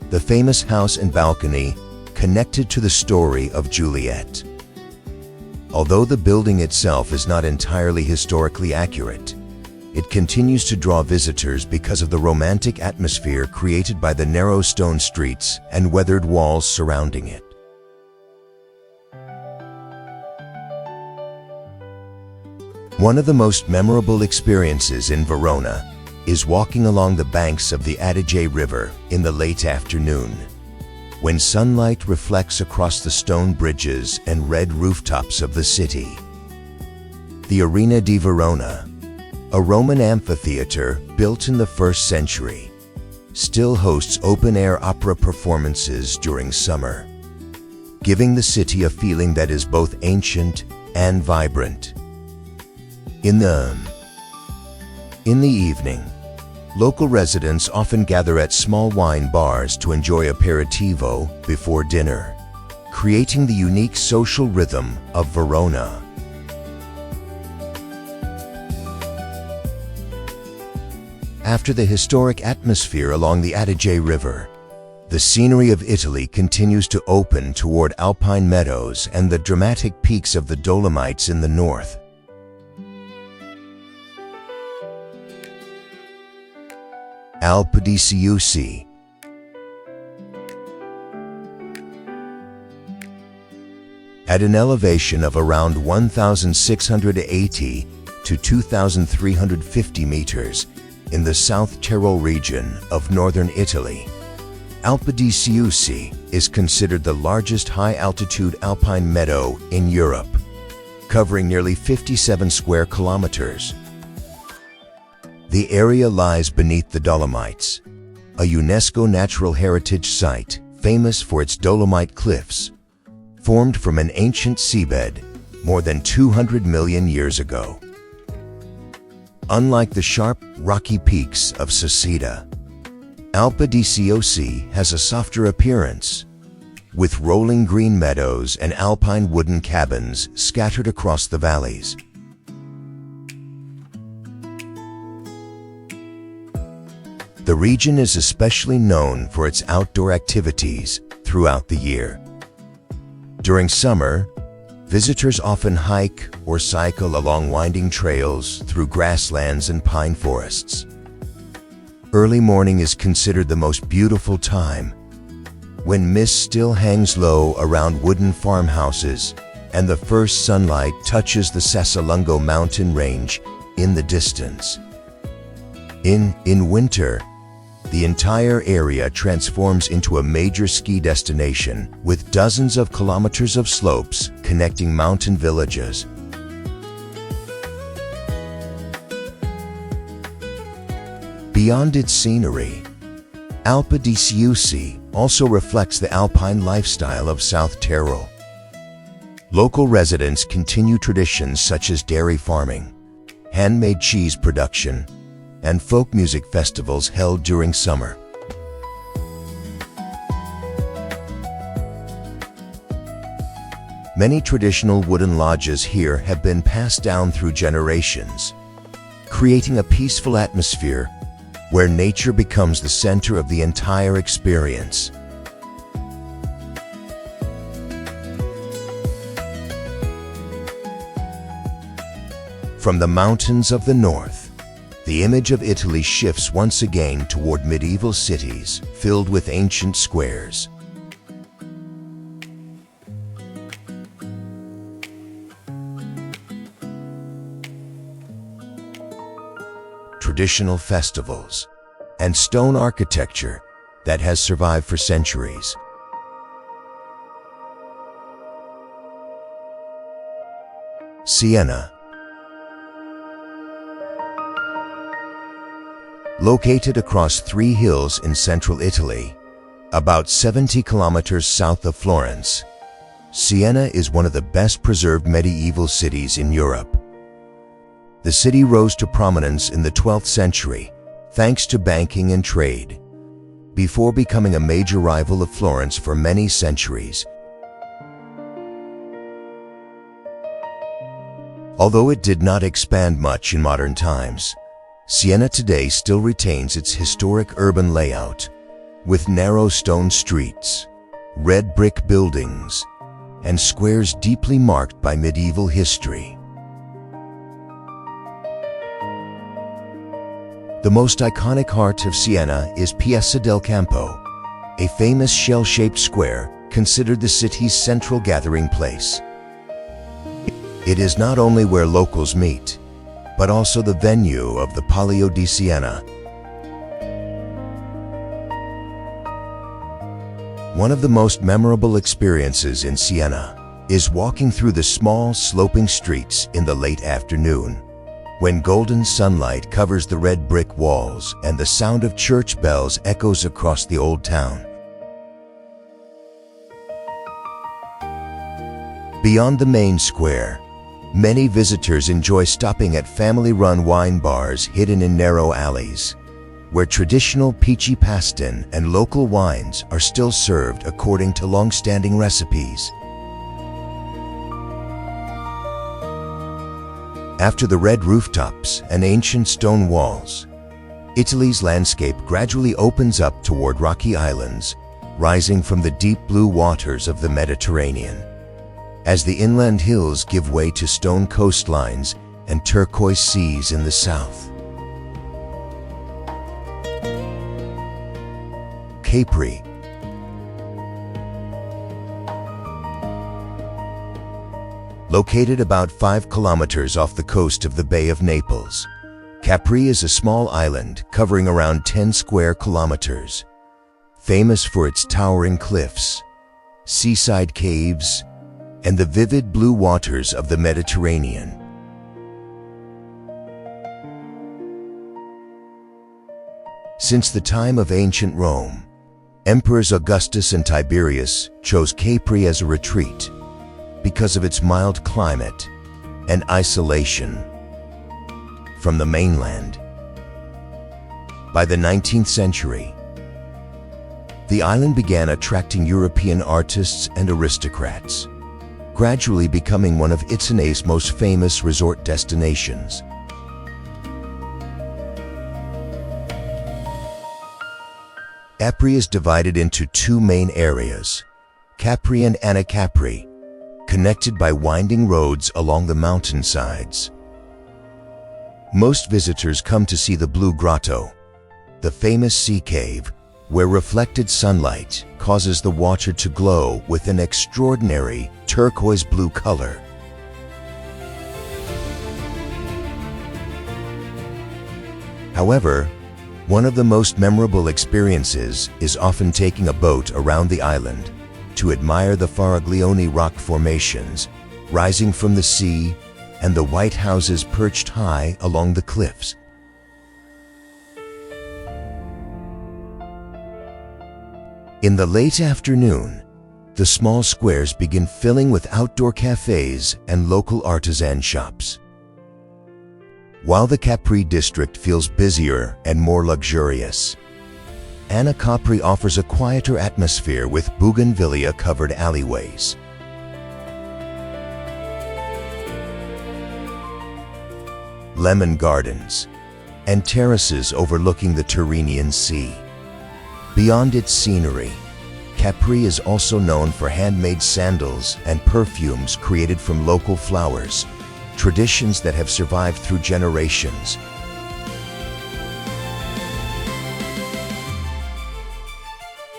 the famous house and balcony connected to the story of Juliet. Although the building itself is not entirely historically accurate, it continues to draw visitors because of the romantic atmosphere created by the narrow stone streets and weathered walls surrounding it. One of the most memorable experiences in Verona is walking along the banks of the Adige River in the late afternoon, when sunlight reflects across the stone bridges and red rooftops of the city. The Arena di Verona, a Roman amphitheater built in the 1st century, still hosts open-air opera performances during summer, giving the city a feeling that is both ancient and vibrant. In the evening, local residents often gather at small wine bars to enjoy aperitivo before dinner, creating the unique social rhythm of Verona. After the historic atmosphere along the Adige River, the scenery of Italy continues to open toward alpine meadows and the dramatic peaks of the Dolomites in the north. Alpe di Siusi. At an elevation of around 1,680 to 2,350 meters in the South Tyrol region of northern Italy, Alpe di Siusi is considered the largest high-altitude alpine meadow in Europe, covering nearly 57 square kilometers. The area lies beneath the Dolomites, a UNESCO Natural Heritage Site famous for its Dolomite cliffs, formed from an ancient seabed more than 200 million years ago. Unlike the sharp, rocky peaks of Seceda, Alpe di Siusi has a softer appearance, with rolling green meadows and alpine wooden cabins scattered across the valleys. The region is especially known for its outdoor activities throughout the year. During summer, visitors often hike or cycle along winding trails through grasslands and pine forests. Early morning is considered the most beautiful time, when mist still hangs low around wooden farmhouses and the first sunlight touches the Sassalungo mountain range in the distance. In winter, the entire area transforms into a major ski destination with dozens of kilometers of slopes connecting mountain villages. Beyond its scenery, Alpe di Siusi also reflects the alpine lifestyle of South Tyrol. Local residents continue traditions such as dairy farming, handmade cheese production, and folk music festivals held during summer. Many traditional wooden lodges here have been passed down through generations, creating a peaceful atmosphere where nature becomes the center of the entire experience. From the mountains of the north, the image of Italy shifts once again toward medieval cities filled with ancient squares. Traditional festivals, and stone architecture that has survived for centuries. Siena. Located across 3 hills in central Italy, about 70 kilometers south of Florence, Siena is one of the best preserved medieval cities in Europe. The city rose to prominence in the 12th century thanks to banking and trade, before becoming a major rival of Florence for many centuries. Although it did not expand much in modern times, Siena today still retains its historic urban layout, with narrow stone streets, red brick buildings, and squares deeply marked by medieval history. The most iconic heart of Siena is Piazza del Campo, a famous shell-shaped square considered the city's central gathering place. It is not only where locals meet, but also the venue of the Palio di Siena. One of the most memorable experiences in Siena is walking through the small, sloping streets in the late afternoon, when golden sunlight covers the red brick walls and the sound of church bells echoes across the old town. Beyond the main square, many visitors enjoy stopping at family-run wine bars hidden in narrow alleys, where traditional peachy pastin and local wines are still served according to long-standing recipes. After the red rooftops and ancient stone walls, Italy's landscape gradually opens up toward rocky islands, rising from the deep blue waters of the Mediterranean, as the inland hills give way to stone coastlines and turquoise seas in the south. Capri. Located about 5 kilometers off the coast of the Bay of Naples, Capri is a small island covering around 10 square kilometers, famous for its towering cliffs, seaside caves, and the vivid blue waters of the Mediterranean. Since the time of ancient Rome, Emperors Augustus and Tiberius chose Capri as a retreat because of its mild climate and isolation from the mainland. By the 19th century, the island began attracting European artists and aristocrats, gradually becoming one of Italy's most famous resort destinations. Capri is divided into 2 main areas, Capri and Anacapri, connected by winding roads along the mountainsides. Most visitors come to see the Blue Grotto, the famous sea cave, where reflected sunlight causes the water to glow with an extraordinary turquoise blue color. However, one of the most memorable experiences is often taking a boat around the island to admire the Faraglioni rock formations rising from the sea and the white houses perched high along the cliffs. In the late afternoon, the small squares begin filling with outdoor cafes and local artisan shops. While the Capri district feels busier and more luxurious, Anacapri offers a quieter atmosphere with bougainvillea-covered alleyways. Lemon gardens, and terraces overlooking the Tyrrhenian Sea. Beyond its scenery, Capri is also known for handmade sandals and perfumes created from local flowers, traditions that have survived through generations.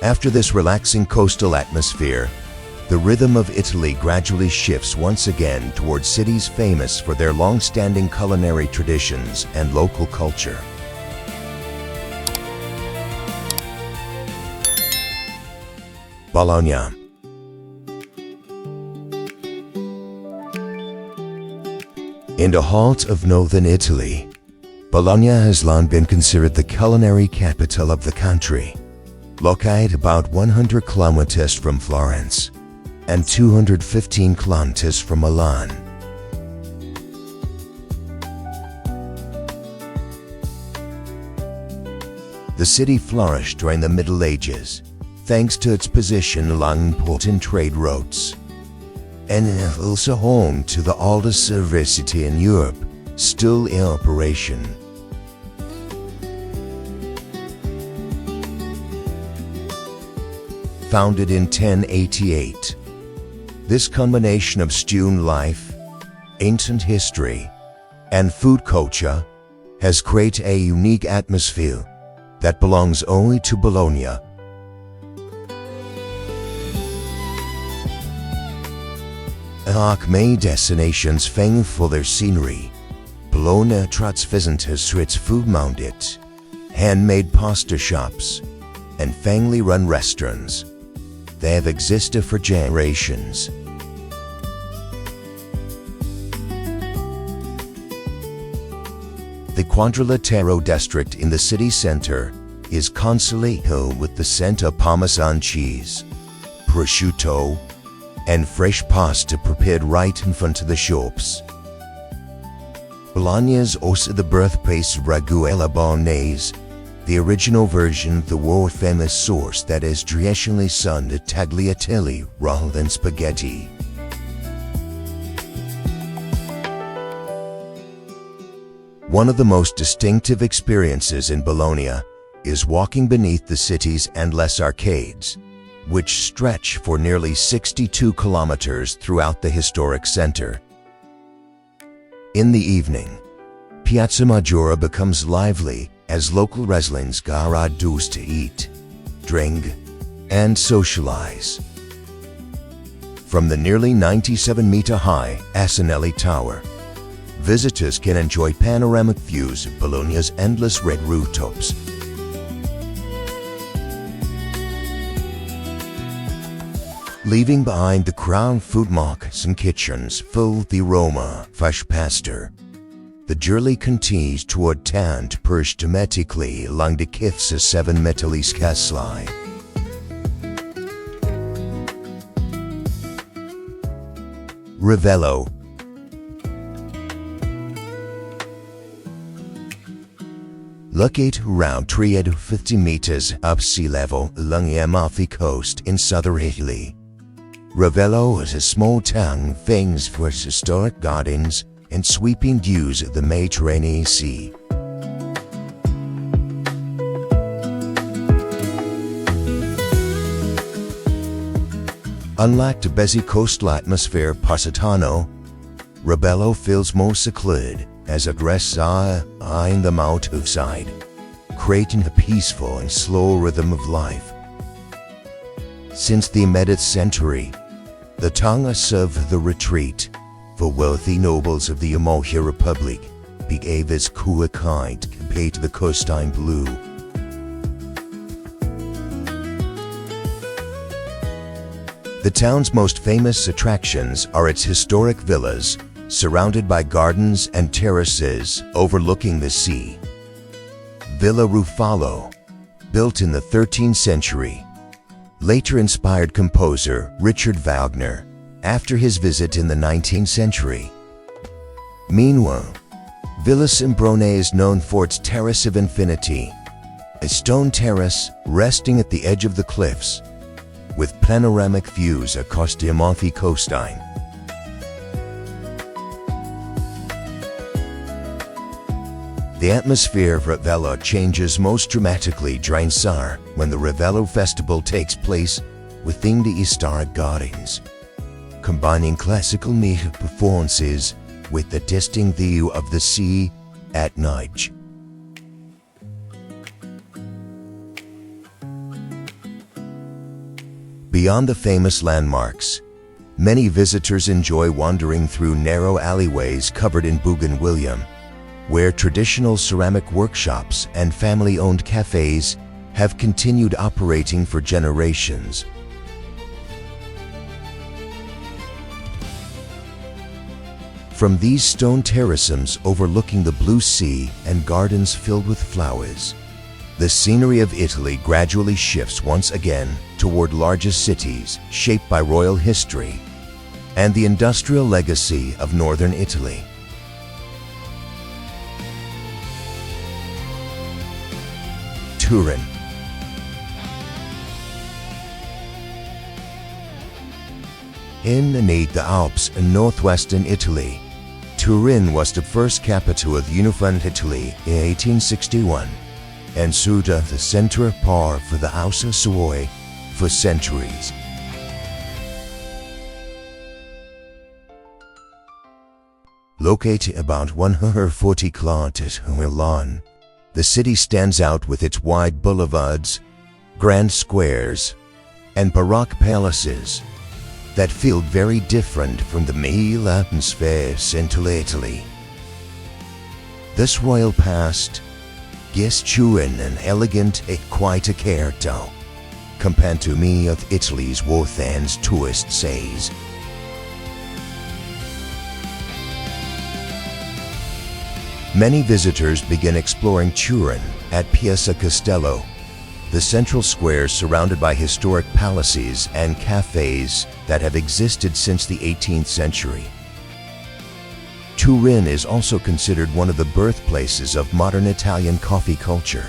After this relaxing coastal atmosphere, the rhythm of Italy gradually shifts once again towards cities famous for their long-standing culinary traditions and local culture. Bologna. In the heart of northern Italy, Bologna has long been considered the culinary capital of the country. Located about 100 kilometers from Florence and 215 kilometers from Milan. The city flourished during the Middle Ages, thanks to its position along important trade routes, and also home to the oldest university in Europe, still in operation. Founded in 1088, this combination of student life, ancient history, and food culture has created a unique atmosphere that belongs only to Bologna. Like many destinations famous for their scenery, Bologna attracts visitors to its food-mounted, handmade pasta shops, and family-run restaurants. They have existed for generations. The Quadrilatero district in the city center is constantly filled with the scent of Parmesan cheese, prosciutto, and fresh pasta prepared right in front of the shops. Bologna is also the birthplace of ragu alla bolognese, the original version of the world-famous sauce that is traditionally served at tagliatelle rather than spaghetti. One of the most distinctive experiences in Bologna is walking beneath the city's endless arcades, which stretch for nearly 62 kilometers throughout the historic center. In the evening, Piazza Maggiore becomes lively as local residents gather to eat, drink, and socialize. From the nearly 97-meter-high Asinelli Tower, visitors can enjoy panoramic views of Bologna's endless red rooftops. Leaving behind the crowded food markets and kitchens filled with the aroma of fresh pasta, the journey continues toward town to perch dramatically along the cliffs of 7 metallic coastline. Ravello. Located around 350 meters up sea level along the Amalfi coast in southern Italy, Ravello is a small town famous for its historic gardens and sweeping views of the Mediterranean Sea. Unlike the busy coastal atmosphere of Positano, Ravello feels more secluded as it rests in the mountainside, creating a peaceful and slow rhythm of life. Since the mid-century, the town has served the retreat for wealthy nobles of the Amalfi Republic behaves quite compared to the coastline blue. The town's most famous attractions are its historic villas, surrounded by gardens and terraces overlooking the sea. Villa Ruffalo, built in the 13th century, later inspired composer Richard Wagner after his visit in the 19th century. Meanwhile, Villa Simbrone is known for its Terrace of Infinity, a stone terrace resting at the edge of the cliffs, with panoramic views across the Amalfi coastline. The atmosphere of Ravello changes most dramatically during summer when the Ravello Festival takes place within the historic gardens, combining classical music performances with the distinct view of the sea at night. Beyond the famous landmarks, many visitors enjoy wandering through narrow alleyways covered in bougainvillea, where traditional ceramic workshops and family-owned cafes have continued operating for generations. From these stone terraces overlooking the blue sea and gardens filled with flowers, the scenery of Italy gradually shifts once again toward larger cities shaped by royal history and the industrial legacy of northern Italy. Turin. Beneath the Alps in northwestern Italy, Turin was the first capital of unified Italy in 1861 and stood at the center of power for the House of Savoy for centuries. Located about 140 kilometers from Milan, the city stands out with its wide boulevards, grand squares, and baroque palaces that feel very different from the medieval atmosphere of Central Italy. This royal past gives Turin an elegant and quiet character, compared to many of Italy's northern tourist cities. Many visitors begin exploring Turin at Piazza Castello, the central square surrounded by historic palaces and cafes that have existed since the 18th century. Turin is also considered one of the birthplaces of modern Italian coffee culture,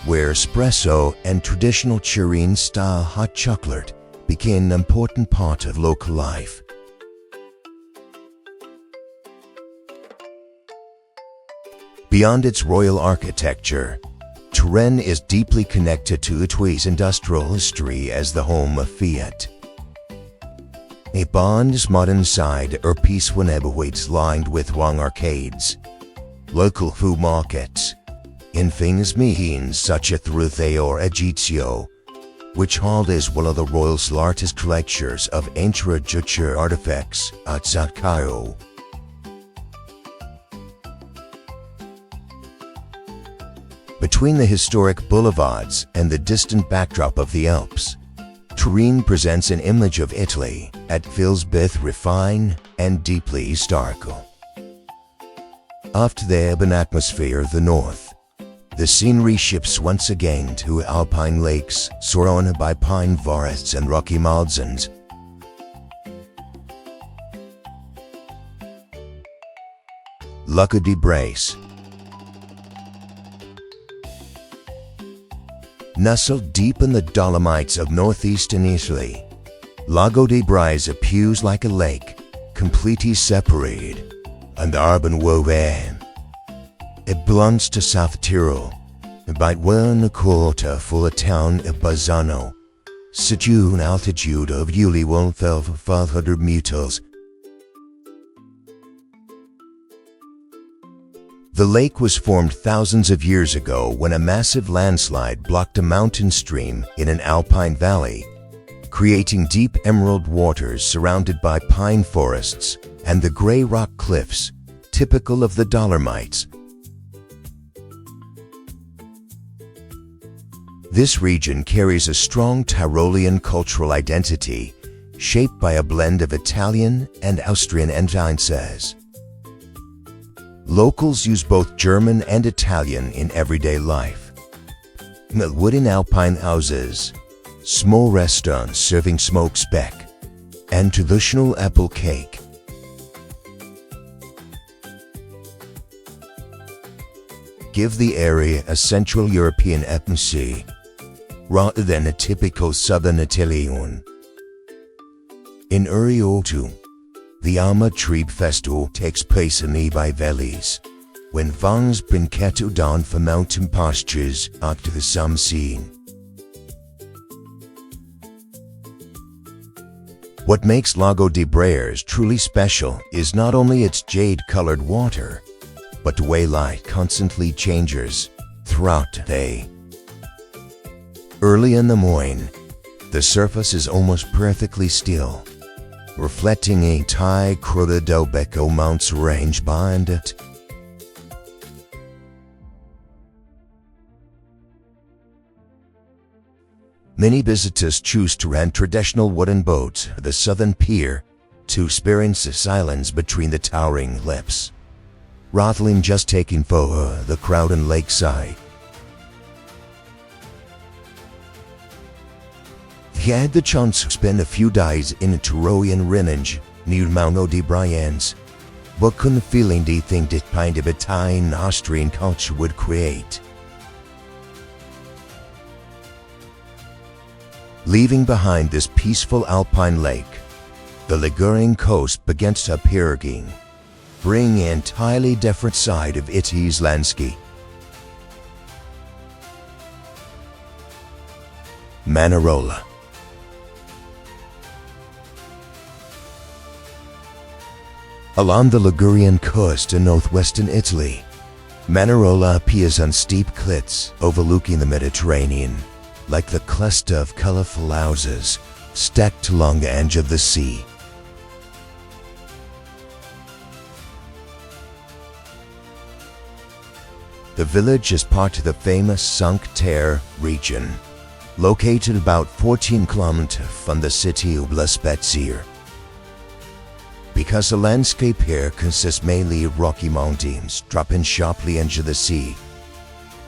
where espresso and traditional Turin-style hot chocolate became an important part of local life. Beyond its royal architecture, Turin is deeply connected to Italy's industrial history as the home of Fiat. A bond's modern side are peaceful neighborhoods lined with long arcades, local food markets, and famous meetings such as Rutheo or Egizio, which houses one of the royal's largest collections of ancient Egyptian artifacts at Cairo. Between the historic boulevards and the distant backdrop of the Alps, Turin presents an image of Italy that feels both refined and deeply historical. After the urban atmosphere of the north, the scenery shifts once again to alpine lakes surrounded by pine forests and rocky mountains. Lago di Brace. Nestled deep in the Dolomites of northeastern Italy, Lago di Brace appears like a lake, completely separated and urban woven. It belongs to South Tyrol, about 1.25 for the town of Positano, situated at an altitude of nearly 1,500 meters. The lake was formed thousands of years ago when a massive landslide blocked a mountain stream in an alpine valley, creating deep emerald waters surrounded by pine forests and the gray rock cliffs typical of the Dolomites. This region carries a strong Tyrolean cultural identity, shaped by a blend of Italian and Austrian influences. Locals use both German and Italian in everyday life. Wooden alpine houses, small restaurants serving smoked speck, and traditional apple cake. Give the area a Central European atmosphere, rather than a typical Southern Italian. In early autumn, the Alma Tree Festival takes place in nearby valleys, when farmers bring cattle down from mountain pastures after the summer scene. What makes Lago di Braies truly special is not only its jade-colored water, but the way light constantly changes throughout the day. Early in the morning, the surface is almost perfectly still, reflecting a high Croda del Becco mountain range behind it. Many visitors choose to rent traditional wooden boats at the southern pier to experience the silence between the towering cliffs, rather than just taking photos of the crowd on lakeside. He had the chance to spend a few days in a Tyrolean village near Lago di Braies, but couldn't feeling the thing that kind of Italian Austrian culture would create. Leaving behind this peaceful alpine lake, the Ligurian coast begins to appear again, bringing an entirely different side of Italy's landscape. Manarola. Along the Ligurian coast in northwestern Italy, Manarola appears on steep cliffs overlooking the Mediterranean, like the cluster of colorful houses stacked along the edge of the sea. The village is part of the famous Cinque Terre region, located about 14 kilometers from the city of La Spezia. Because the landscape here consists mainly of rocky mountains dropping sharply into the sea,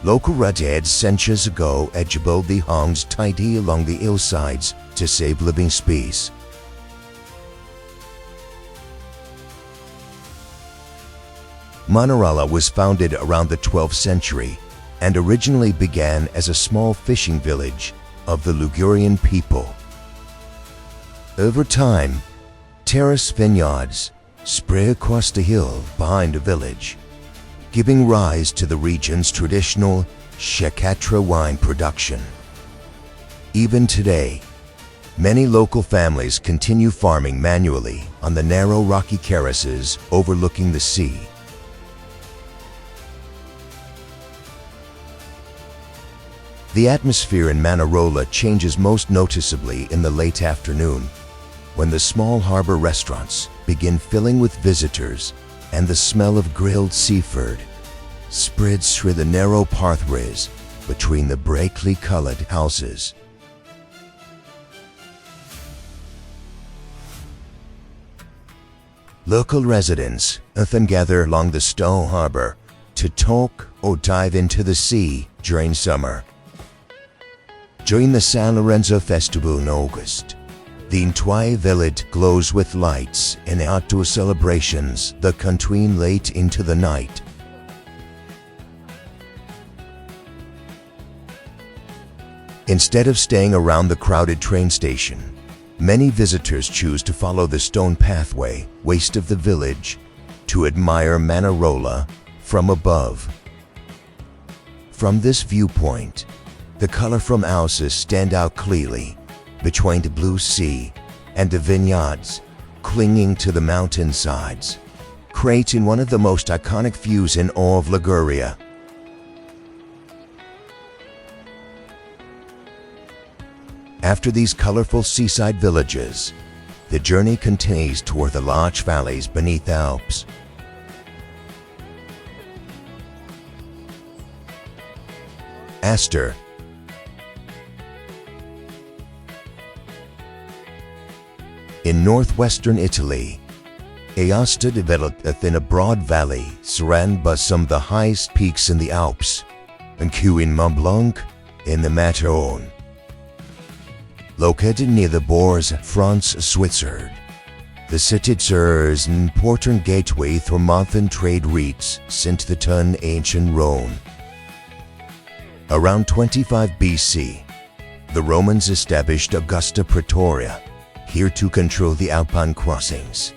local redheads centuries ago edgebuilt the homes tidy along the hillsides to save living space. Manarola was founded around the 12th century and originally began as a small fishing village of the Ligurian people. Over time, terrace vineyards spread across the hill behind the village, giving rise to the region's traditional Seceda wine production. Even today, many local families continue farming manually on the narrow rocky terraces overlooking the sea. The atmosphere in Manarola changes most noticeably in the late afternoon, when the small harbor restaurants begin filling with visitors and the smell of grilled seafood spreads through the narrow pathways between the brightly colored houses. Local residents often gather along the stone harbor to talk or dive into the sea during summer. During the San Lorenzo Festival in August, the entire village glows with lights and outdoor celebrations that continue late into the night. Instead of staying around the crowded train station, many visitors choose to follow the stone pathway west of the village to admire Manarola from above. From this viewpoint, the colorful houses stand out clearly between the blue sea and the vineyards clinging to the mountainsides, creating one of the most iconic views in all of Liguria. After these colorful seaside villages, the journey continues toward the large valleys beneath the Alps. Aster. In northwestern Italy, Aosta developed within a broad valley surrounded by some of the highest peaks in the Alps, including Mont Blanc and the Matterhorn. Located near the borders of France and Switzerland, the city serves an important gateway through mountain trade routes since the turn of ancient Rome. Around 25 BC, the Romans established Augusta Praetoria here to control the Alpine crossings,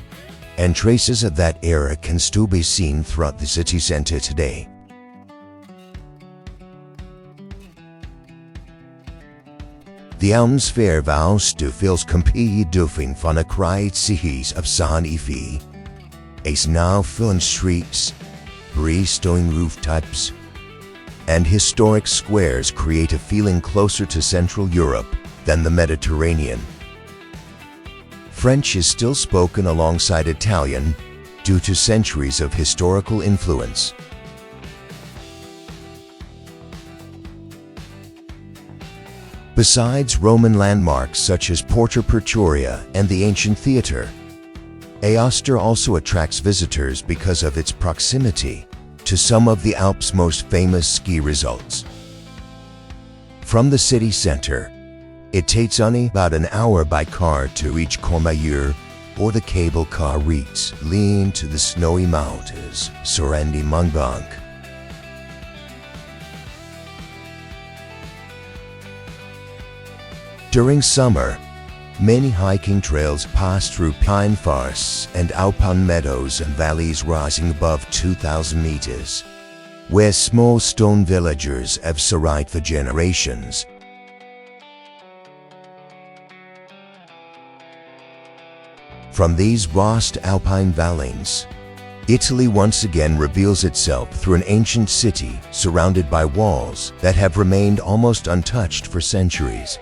and traces of that era can still be seen throughout the city center today. The atmosphere of Aosta feels completely different from the quiet cities of Cinque. It's now filled streets, freestone rooftops, and historic squares create a feeling closer to Central Europe than the Mediterranean. French is still spoken alongside Italian due to centuries of historical influence. Besides Roman landmarks such as Porta Praetoria and the ancient theater, Aosta also attracts visitors because of its proximity to some of the Alps' most famous ski resorts. From the city center, it takes only about an hour by car to reach Courmayeur, or the cable car routes leading to the snowy mountains surrounding Mont Blanc. During summer, many hiking trails pass through pine forests and alpine meadows and valleys rising above 2,000 meters, where small stone villagers have survived for generations. From these vast alpine valleys, Italy once again reveals itself through an ancient city surrounded by walls that have remained almost untouched for centuries.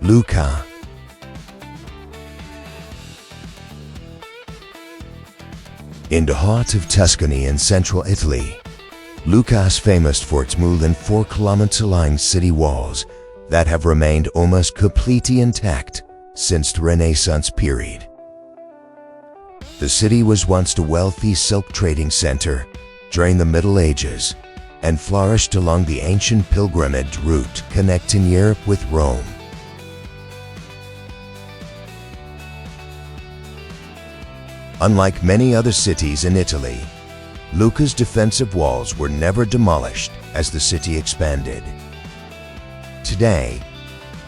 Lucca. In the heart of Tuscany in central Italy, Lucca is famous for its more than 4-kilometer-long city walls that have remained almost completely intact since the Renaissance period. The city was once a wealthy silk trading center during the Middle Ages and flourished along the ancient pilgrimage route connecting Europe with Rome. Unlike many other cities in Italy, Lucca's defensive walls were never demolished as the city expanded. Today,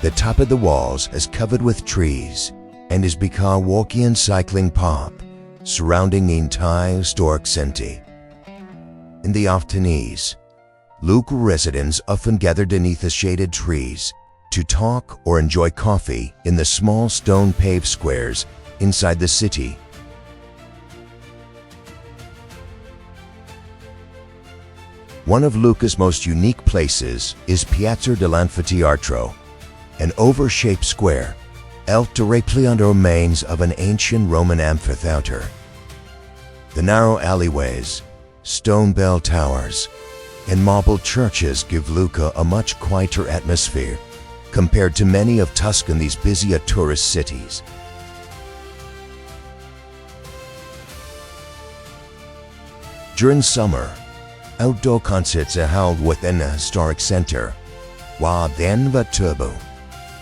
the top of the walls is covered with trees and has become a walking and cycling path surrounding the entire historic city. In the afternoons, local residents often gathered beneath the shaded trees to talk or enjoy coffee in the small stone-paved squares inside the city. One of Lucca's most unique places is Piazza dell'Anfiteatro, an oval-shaped square built directly on the remains of an ancient Roman amphitheater. The narrow alleyways, stone bell towers, and marble churches give Lucca a much quieter atmosphere compared to many of Tuscany's busier tourist cities. During summer, outdoor concerts are held within the historic center, while then the Turbo,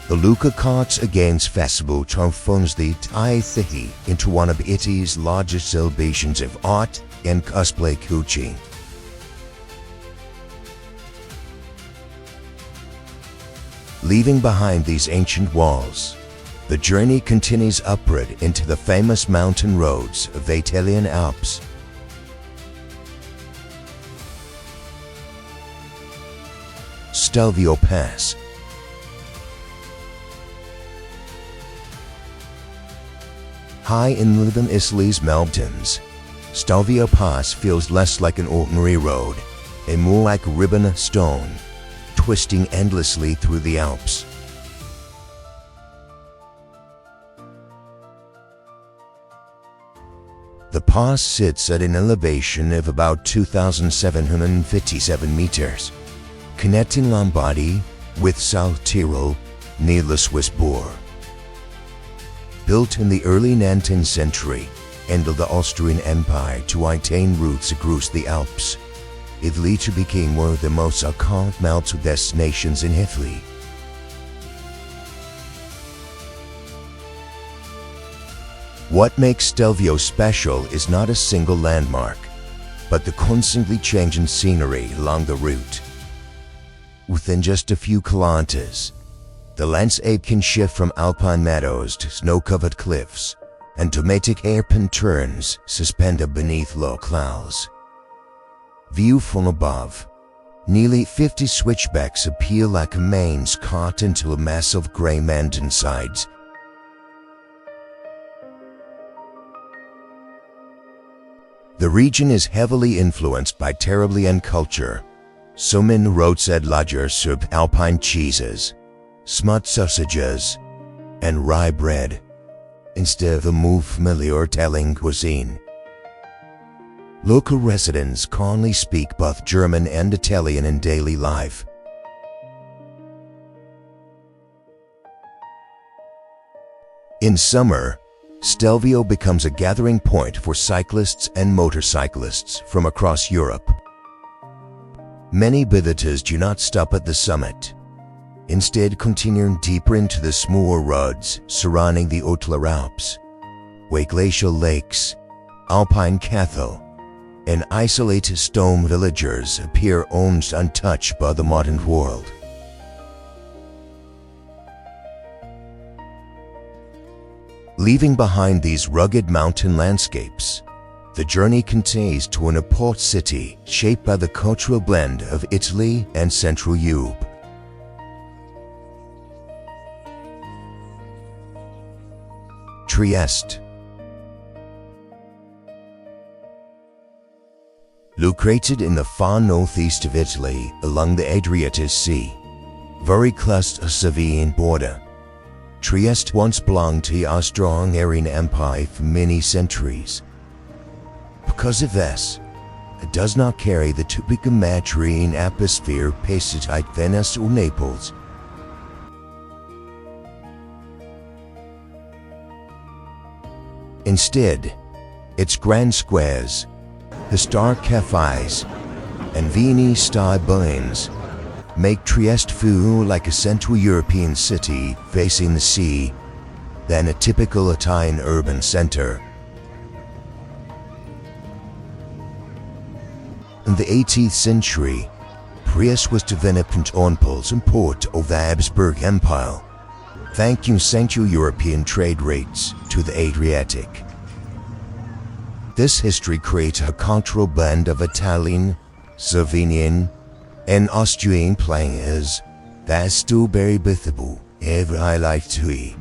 the Lucca Cards Against Festival, transforms the entire city into one of Italy's largest celebrations of art and cosplay culture. Leaving behind these ancient walls, the journey continues upward into the famous mountain roads of the Italian Alps. Stelvio Pass. High in northern Italy's mountains, Stelvio Pass feels less like an ordinary road and more like a ribbon of stone, twisting endlessly through the Alps. The pass sits at an elevation of about 2,757 meters, connecting Lombardy with South Tyrol near the Swiss border. Built in the early 19th century, under the Austrian Empire to attain routes across the Alps, it later became one of the most iconic mountain destinations in Italy. What makes Stelvio special is not a single landmark, but the constantly changing scenery along the route. Within just a few kilometers, the landscape can shift from alpine meadows to snow-covered cliffs and dramatic hairpin turns suspended beneath low clouds. Viewed from above, nearly 50 switchbacks appear like manes caught into a massive grey mountainsides. The region is heavily influenced by Terrablean culture. Sumin roadside lodgers serve alpine cheeses, smut sausages, and rye bread, instead of the more familiar Italian cuisine. Local residents commonly speak both German and Italian in daily life. In summer, Stelvio becomes a gathering point for cyclists and motorcyclists from across Europe. Many visitors do not stop at the summit, instead continuing deeper into the smaller roads surrounding the Otler Alps, where glacial lakes, alpine cattle, and isolated stone villagers appear almost untouched by the modern world. Leaving behind these rugged mountain landscapes, the journey continues to a port city shaped by the cultural blend of Italy and Central Europe. Trieste. Located in the far northeast of Italy along the Adriatic Sea, very close to the Slovenian border, Trieste once belonged to the Austro-Hungarian Empire for many centuries. Because of this, it does not carry the typical Mediterranean atmosphere places like Venice or Naples. Instead, its grand squares, historic cafes, and Viennese-style buildings make Trieste feel like a Central European city facing the sea than a typical Italian urban center. In the 18th century, Trieste was developed on Naples and port of the Habsburg Empire, thanking Central European trade routes to the Adriatic. This history creates a cultural blend of Italian, Slovenian, and Austrian players that is still very visible every highlight to it.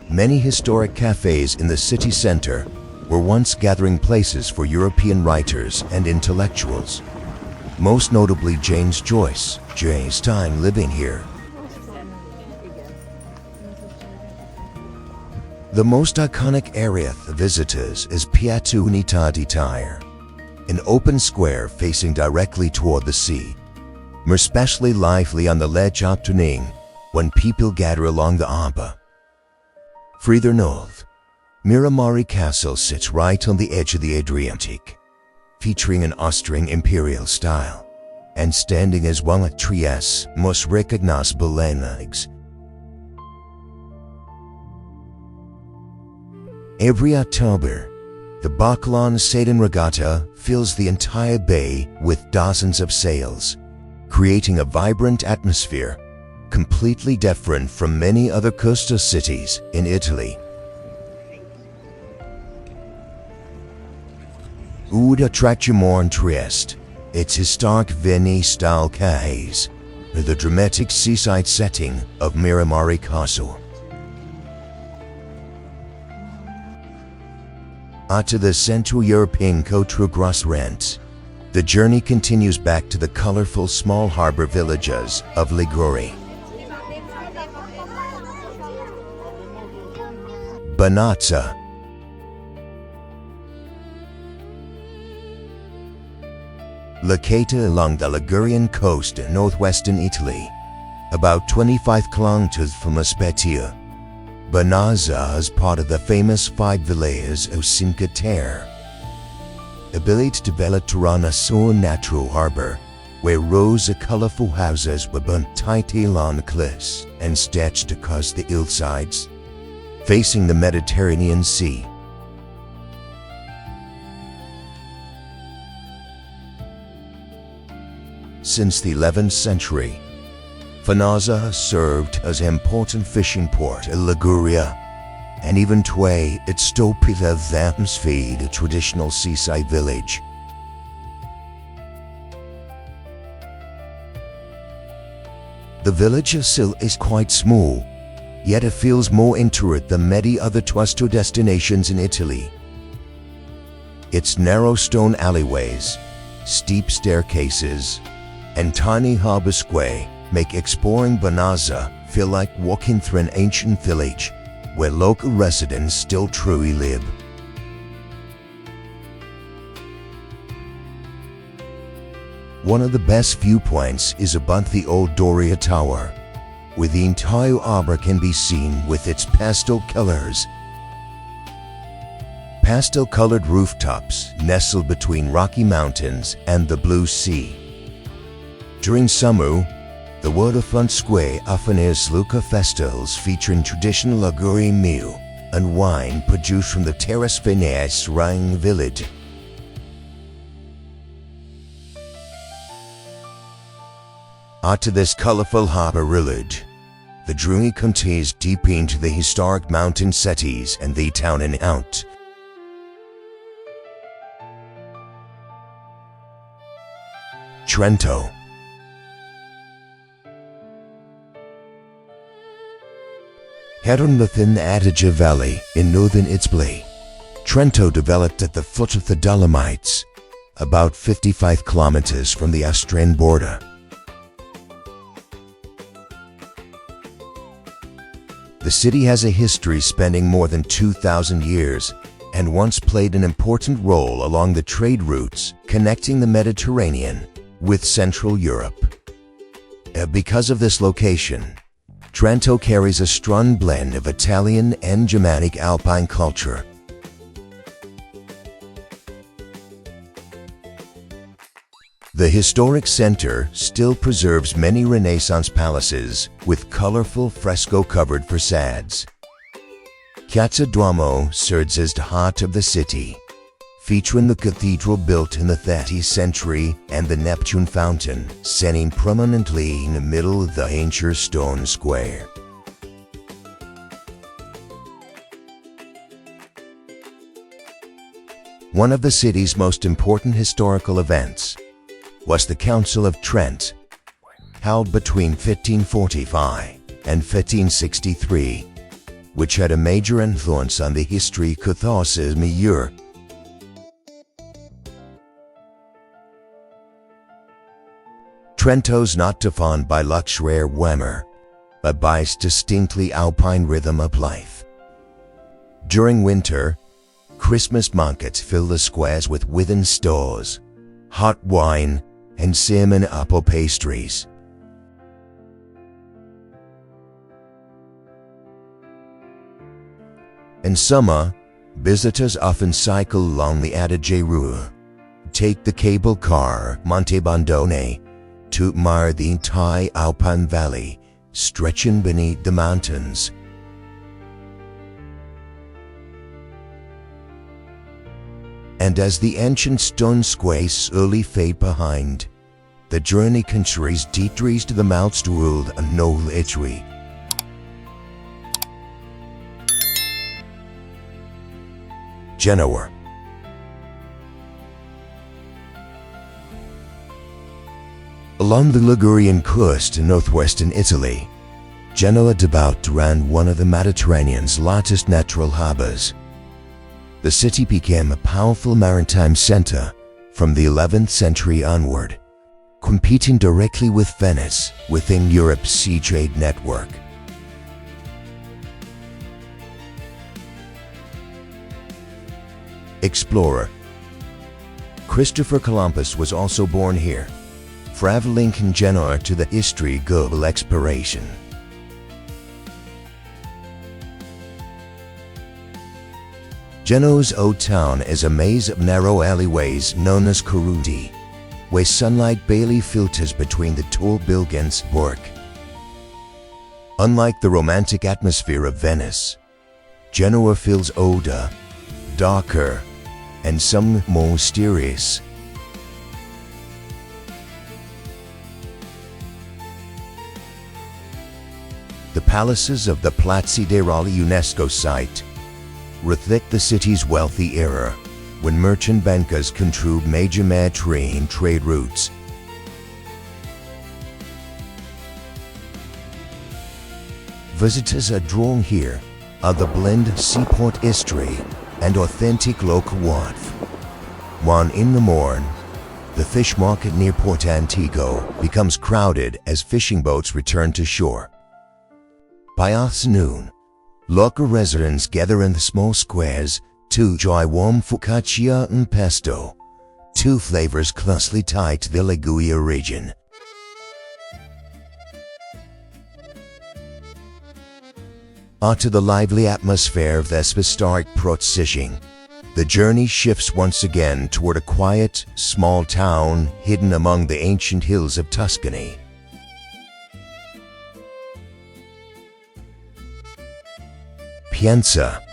Many historic cafes in the city center were once gathering places for European writers and intellectuals, most notably James Joyce, during his time living here. The most iconic area for visitors is Piazza Unità d'Italia, an open square facing directly toward the sea, more especially lively on the late afternoon when people gather along the harbor. Further north, Miramare Castle sits right on the edge of the Adriatic, featuring an Austrian imperial style, and standing as one of Trieste's most recognizable landmarks. Every October, the Bacalon Sailing Regatta fills the entire bay with dozens of sails, creating a vibrant atmosphere completely different from many other coastal cities in Italy. Who would attract you more in Trieste? Its historic Venice-style cafes, or the dramatic seaside setting of Miramare Castle? After the Central European cultural grassrents, the journey continues back to the colorful small harbor villages of Liguria. Banazza. Located along the Ligurian coast in northwestern Italy, about 25 kilometers from La Spezia, Banazza is part of the famous 5 villages of Cinque Terre. Ability to develop Tirana saw a natural harbor where rows of colorful houses were built tight along the cliffs and stretched across the hillsides, facing the Mediterranean Sea. Since the 11th century, Banazza has served as an important fishing port in Liguria, and even today it still preserves the atmosphere of the traditional seaside village. The village itself is quite small, yet it feels more intimate than many other tourist destinations in Italy. Its narrow stone alleyways, steep staircases, and tiny harbor square make exploring Banazza feel like walking through an ancient village where local residents still truly live. One of the best viewpoints is above the old Doria Tower, where the entire harbor can be seen with its pastel colors. Pastel-colored rooftops nestled between rocky mountains and the blue sea. During summer, the waterfront square often has local festivals featuring traditional Ligurian meal and wine produced from the terrace vineyards surrounding the village. After this colorful harbor village, the journey continues deep into the historic mountain cities and the town and out. Trento. Hidden within the Adige Valley in northern Italy, Trento developed at the foot of the Dolomites, about 55 kilometers from the Austrian border. The city has a history spanning more than 2,000 years and once played an important role along the trade routes connecting the Mediterranean with Central Europe. Because of this location, Trento carries a strong blend of Italian and Germanic Alpine culture. The historic center still preserves many Renaissance palaces with colorful fresco-covered facades. Cathedral serves as the heart of the city, featuring the cathedral built in the 13th century and the Neptune fountain standing prominently in the middle of the ancient stone square. One of the city's most important historical events was the Council of Trent, held between 1545 and 1563, which had a major influence on the history of Catholicism in Europe. Trento's not defined by luxury or glamour, but by its distinctly alpine rhythm of life. During winter, Christmas markets fill the squares with wooden stalls, hot wine, and cinnamon apple pastries. In summer, visitors often cycle along the Adige Route, take the cable car Monte Bondone to admire the entire Alpine Valley stretching beneath the mountains. And as the ancient stone squares slowly fade behind, the journey continues deep to the mountains world of North Italy. Genoa. Along the Ligurian coast in northwestern Italy, Genoa developed around one of the Mediterranean's largest natural harbors. The city became a powerful maritime center from the 11th century onward, competing directly with Venice within Europe's sea trade network. explorer. Christopher Columbus was also born here, traveling in Genoa to the history global exploration. Genoa's old town is a maze of narrow alleyways known as corridoi, where sunlight barely filters between the tall buildings. Unlike the romantic atmosphere of Venice, Genoa feels older, darker, and some more mysterious. The palaces of the Palazzi Reali UNESCO site reflect the city's wealthy era, when merchant bankers controlled major Mediterranean trade routes. Visitors are drawn here are the blend of seaport history and authentic local warmth. One in the morn, the fish market near Porto Antico becomes crowded as fishing boats return to shore. By afternoon, local residents gather in the small squares to enjoy warm focaccia and pesto, two flavors closely tied to the Liguria region. After the lively atmosphere of this historic procession, the journey shifts once again toward a quiet, small town hidden among the ancient hills of Tuscany. Pienza.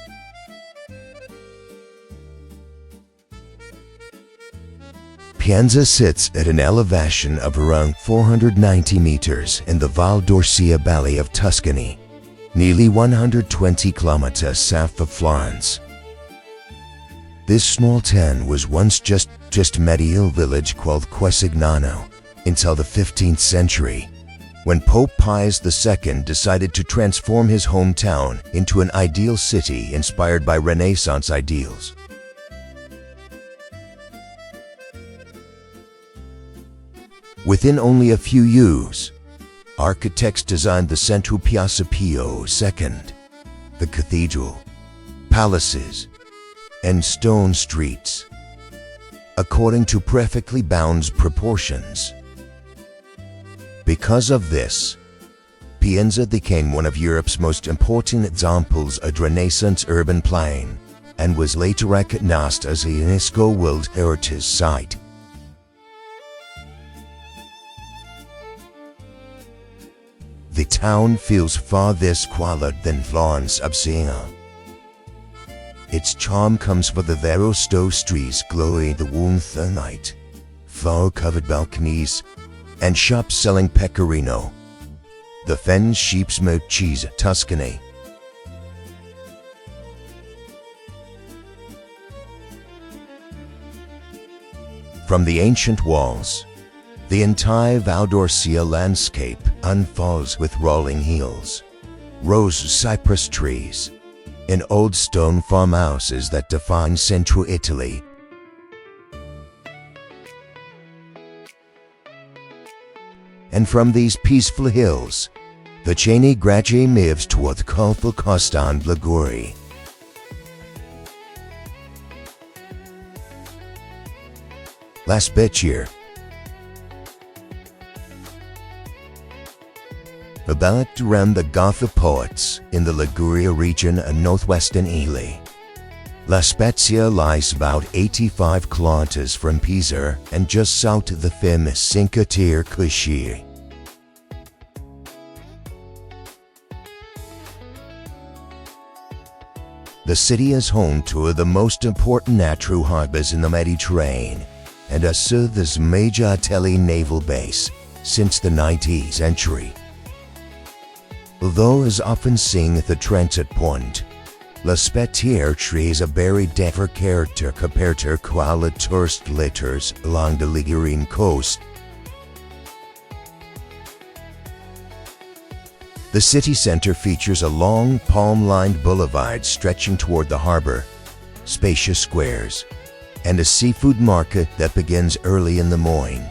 Pienza sits at an elevation of around 490 meters in the Val d'Orcia Valley of Tuscany, nearly 120 kilometers south of Florence. This small town was once just a medieval village called Gimignano until the 15th century, when Pope Pius II decided to transform his hometown into an ideal city inspired by Renaissance ideals. Within only a few years, architects designed the central Piazza Pio II, the cathedral, palaces, and stone streets, according to perfectly balanced proportions. Because of this, Pienza became one of Europe's most important examples of Renaissance urban planning and was later recognized as a UNESCO World Heritage Site. The town feels far less quiet than Florence of Siena. Its charm comes from the narrow stone streets glowing in the warmth of night, flower-covered balconies, and shops selling pecorino, the famous sheep's milk cheese of Tuscany. From the ancient walls, the entire Val d'Orcia landscape unfolds with rolling hills, rows of cypress trees, and old stone farmhouses that define central Italy. And from these peaceful hills, the journey gradually moves toward the colorful coastline Liguria. La Spezia. Developed around the Gulf of Ports in the Liguria region of northwestern Italy, La Spezia lies about 85 kilometers from Pisa and just south of the famous Cinque Terre cliché. The city is home to the most important natural harbors in the Mediterranean and has served as a major Italian naval base since the 19th century. Although is often seen as the transit point, La Spezia shares a very different character compared to other tourist letters along the Ligurian coast. The city center features a long, palm-lined boulevard stretching toward the harbor, spacious squares, and a seafood market that begins early in the morning.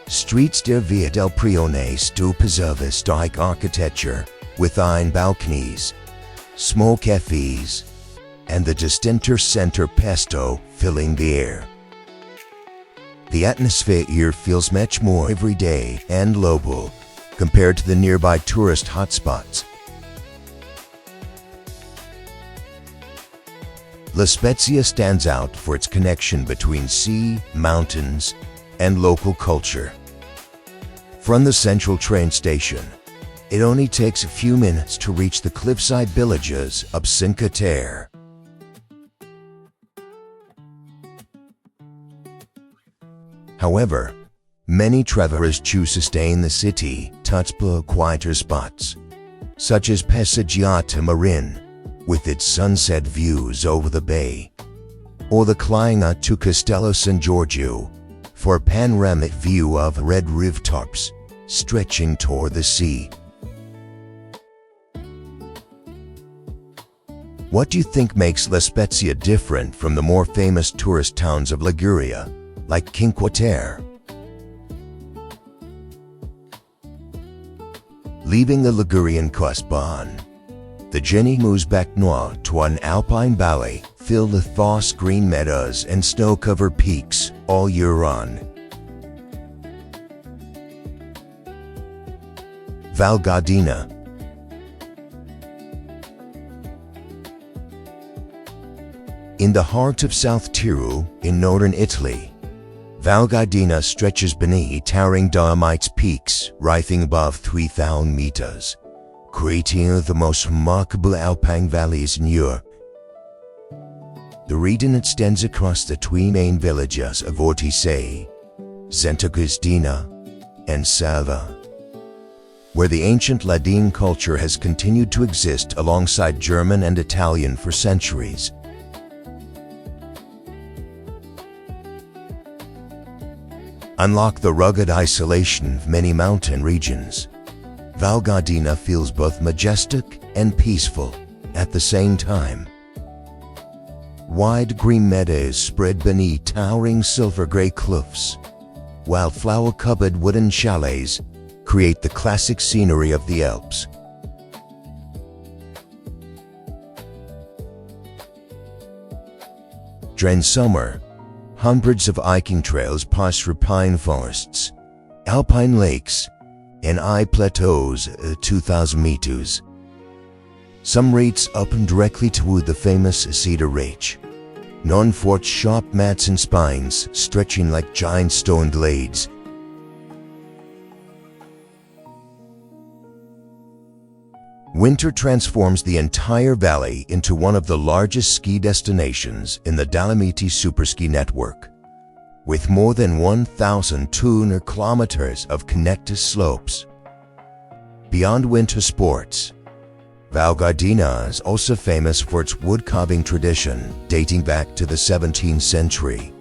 Streets der Via del Prione still preserve historic architecture with iron balconies, small cafes, and the distinct center pesto filling the air. The atmosphere here feels much more everyday and local compared to the nearby tourist hotspots. La Spezia stands out for its connection between sea, mountains, and local culture. From the central train station, it only takes a few minutes to reach the cliffside villages of Cinque Terre. However, many travelers choose to stay in the city to explore quieter spots, such as Passeggiata Marin, with its sunset views over the bay, or the Clina to Castello San Giorgio for a panoramic view of red rooftops stretching toward the sea. What do you think makes La Spezia different from the more famous tourist towns of Liguria, like Cinque Terre? Leaving the Ligurian coast beyond, the journey moves back north to an alpine valley filled with vast green meadows and snow-covered peaks all year round. Val Gardena. In the heart of South Tyrol in northern Italy, Val Gardena stretches beneath towering Dolomites peaks rising above 3,000 meters, creating the most remarkable alpine valleys in Europe. The region extends across the three main villages of Ortisei, Sant'Agustina, and Salva, where the ancient Ladine culture has continued to exist alongside German and Italian for centuries. Unlike the rugged isolation of many mountain regions, Val Gardena feels both majestic and peaceful at the same time. Wide green meadows spread beneath towering silver-gray cliffs, while flower-covered wooden chalets create the classic scenery of the Alps. During summer, hundreds of hiking trails pass through pine forests, alpine lakes, and high plateaus at 2,000 meters. Some routes open directly toward the famous Cedar Ridge, known for its sharp mats and spines stretching like giant stone blades. Winter transforms the entire valley into one of the largest ski destinations in the Dolomites Superski network, with more than 1,200 kilometers of connected slopes. Beyond winter sports, Val Gardena is also famous for its wood-carving tradition dating back to the 17th century.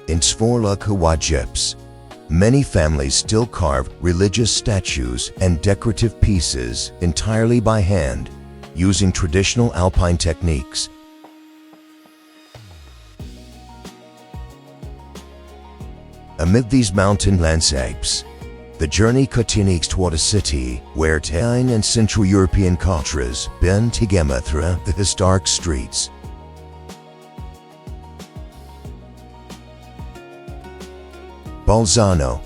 In Svorlakowajips, many families still carve religious statues and decorative pieces entirely by hand, using traditional alpine techniques. Amid these mountain landscapes, the journey continues toward a city where Italian and Central European cultures blend together throughout the historic streets. Bolzano.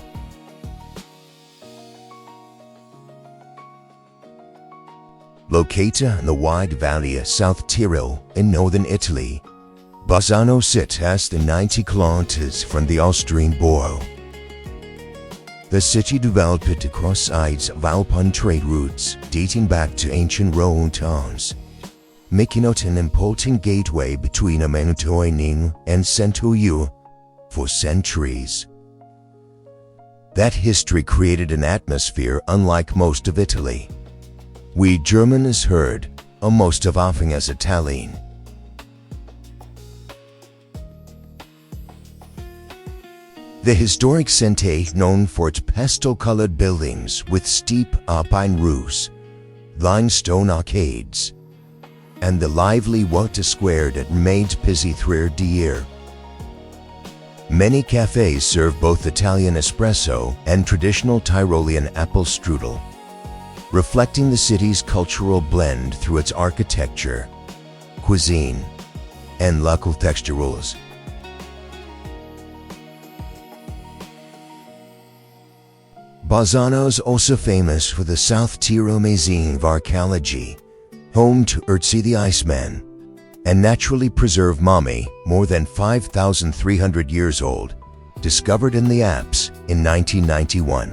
Located in the wide valley of South Tyrol in northern Italy, Bolzano sits less than 90 kilometers from the Austrian border. The city developed across sides of alpine trade routes dating back to ancient Roman towns, making it an important gateway between the Mediterranean and Central Europe for centuries. That history created an atmosphere unlike most of Italy. We Germans heard almost as often as Italian. The historic Cinque, known for its pastel-colored buildings with steep alpine roofs, limestone arcades, and the lively water square that remains busy throughout the year. Many cafes serve both Italian espresso and traditional Tyrolean apple strudel, reflecting the city's cultural blend through its architecture, cuisine, and local textures. Bolzano is also famous for the South Tyrol-Mazine archaeology, home to Ötzi the Iceman, and naturally preserved mummy, more than 5,300 years old, discovered in the Alps in 1991.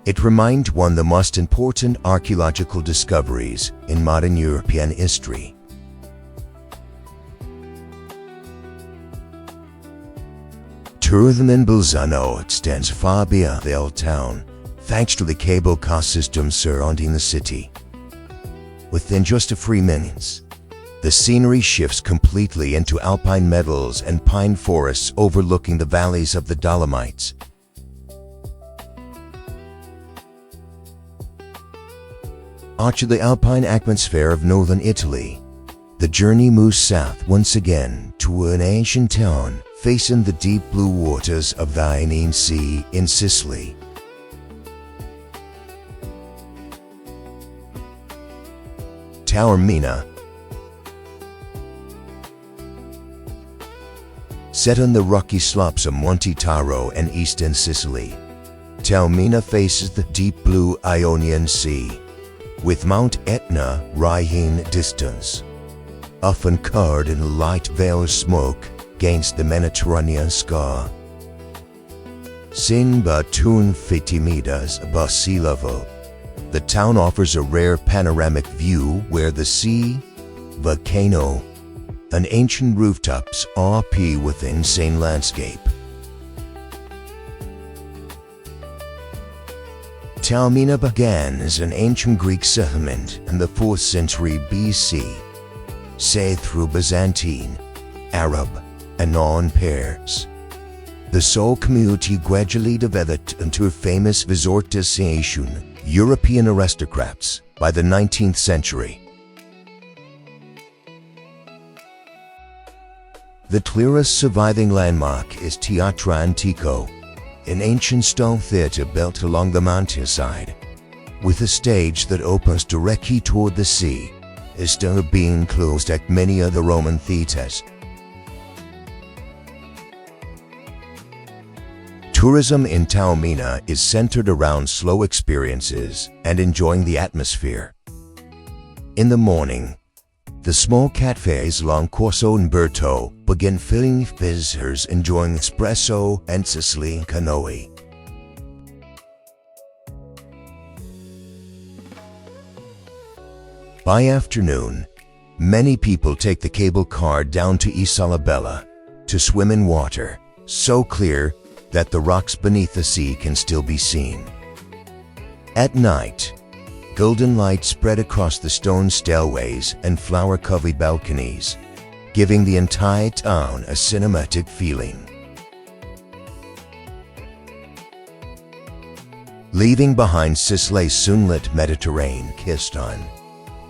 It remained one of the most important archaeological discoveries in modern European history. Tourism in Bolzano extends far beyond the old town, thanks to the cable car system surrounding the city. Within just a few minutes, the scenery shifts completely into alpine meadows and pine forests overlooking the valleys of the Dolomites. Out of the alpine atmosphere of northern Italy, the journey moves south once again to an ancient town facing the deep blue waters of the Ionian Sea in Sicily. Taormina. Set on the rocky slopes of Monte Taro and eastern Sicily, Taormina faces the deep blue Ionian Sea, with Mount Etna rising distance, often covered in a light veil of smoke against the Mediterranean sky. Seen about 250 meters above sea level, the town offers a rare panoramic view where the sea, volcano, and ancient rooftops all appear within the same landscape. Taormina began as an ancient Greek settlement in the 4th century BC, say through Byzantine, Arab, and non-Pairs. The Seoul community gradually developed into a famous resort destination, European aristocrats, by the 19th century. The clearest surviving landmark is Teatro Antico, an ancient stone theater built along the mountainside, with a stage that opens directly toward the sea, instead of being closed like many other Roman theaters. Tourism in Taormina is centered around slow experiences and enjoying the atmosphere. In the morning, the small cafes along Corso Umberto begin filling visitors enjoying espresso and Sicilian cannoli. By afternoon, many people take the cable car down to Isolabella to swim in water so clear that the rocks beneath the sea can still be seen. At night, golden light spread across the stone stairways and flower-covered balconies, giving the entire town a cinematic feeling. Leaving behind Sicily's sunlit Mediterranean coastline,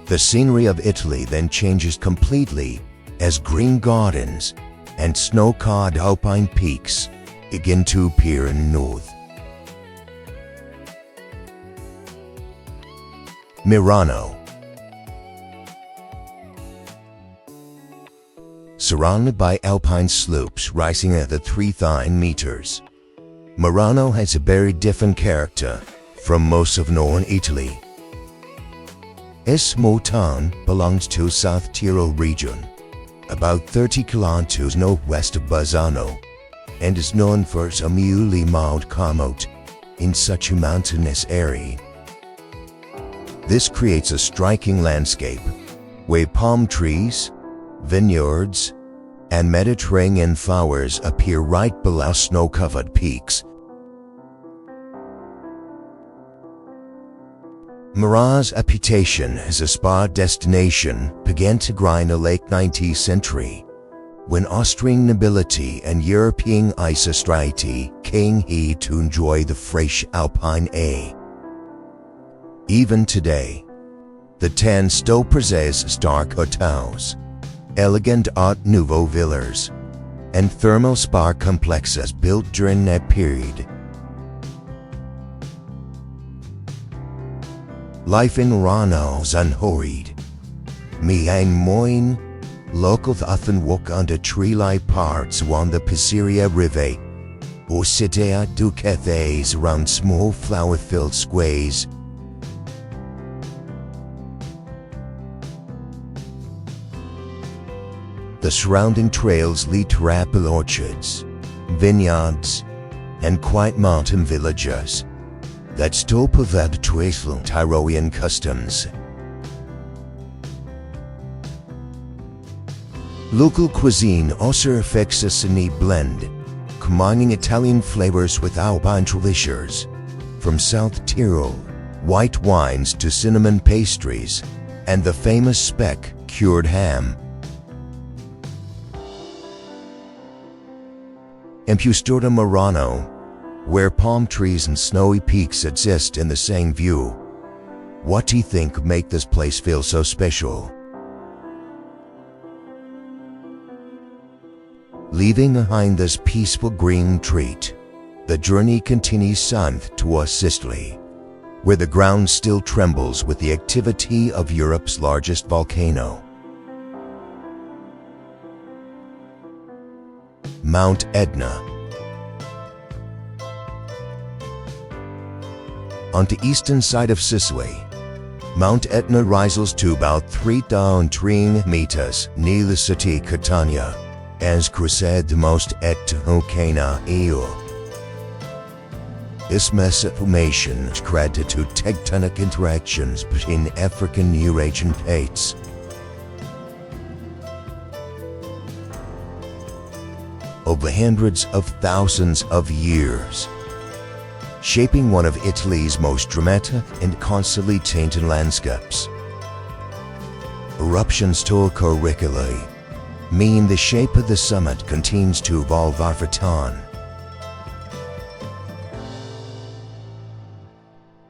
the scenery of Italy then changes completely as green gardens and snow-covered alpine peaks begin to appear in the north. Murano. Surrounded by alpine slopes rising at 3,000 meters, Murano has a very different character from most of northern Italy. This small town belongs to South Tyrol region, about 30 kilometers northwest of Bolzano, and is known for its unusually mild climate in such a mountainous area. This creates a striking landscape where palm trees, vineyards, and Mediterranean flowers appear right below snow-covered peaks. Murano's reputation as a spa destination began to grow in the late 19th century, when Austrian nobility and European aristocracy came here to enjoy the fresh alpine air. Even today, the town still possesses stark hotels, elegant Art Nouveau villas, and thermal spa complexes built during that period. Life in Murano is unhurried. Milan Locals often walk under tree-like parts along the Pizzeria Rive, or sit at do cafes around small flower-filled squares. The surrounding trails lead to apple orchards, vineyards, and quiet mountain villages that still provide traditional Tyrolean customs. Local cuisine also reflects a unique blend, combining Italian flavors with Alpine traditions, from South Tyrol white wines to cinnamon pastries and the famous speck cured ham. In Pistoia Murano, where palm trees and snowy peaks exist in the same view, what do you think make this place feel so special? Leaving behind this peaceful green treat, the journey continues south towards Sicily, where the ground still trembles with the activity of Europe's largest volcano. Mount Etna. On the eastern side of Sicily, Mount Etna rises to about 3,003 meters near the city Catania, as crusade the most et volcano EU. This massive formation is credited to tectonic interactions between African and Eurasian plates. Over hundreds of thousands of years, shaping one of Italy's most dramatic and constantly changing landscapes. Eruptions to occur regularly, meaning the shape of the summit continues to evolve over time.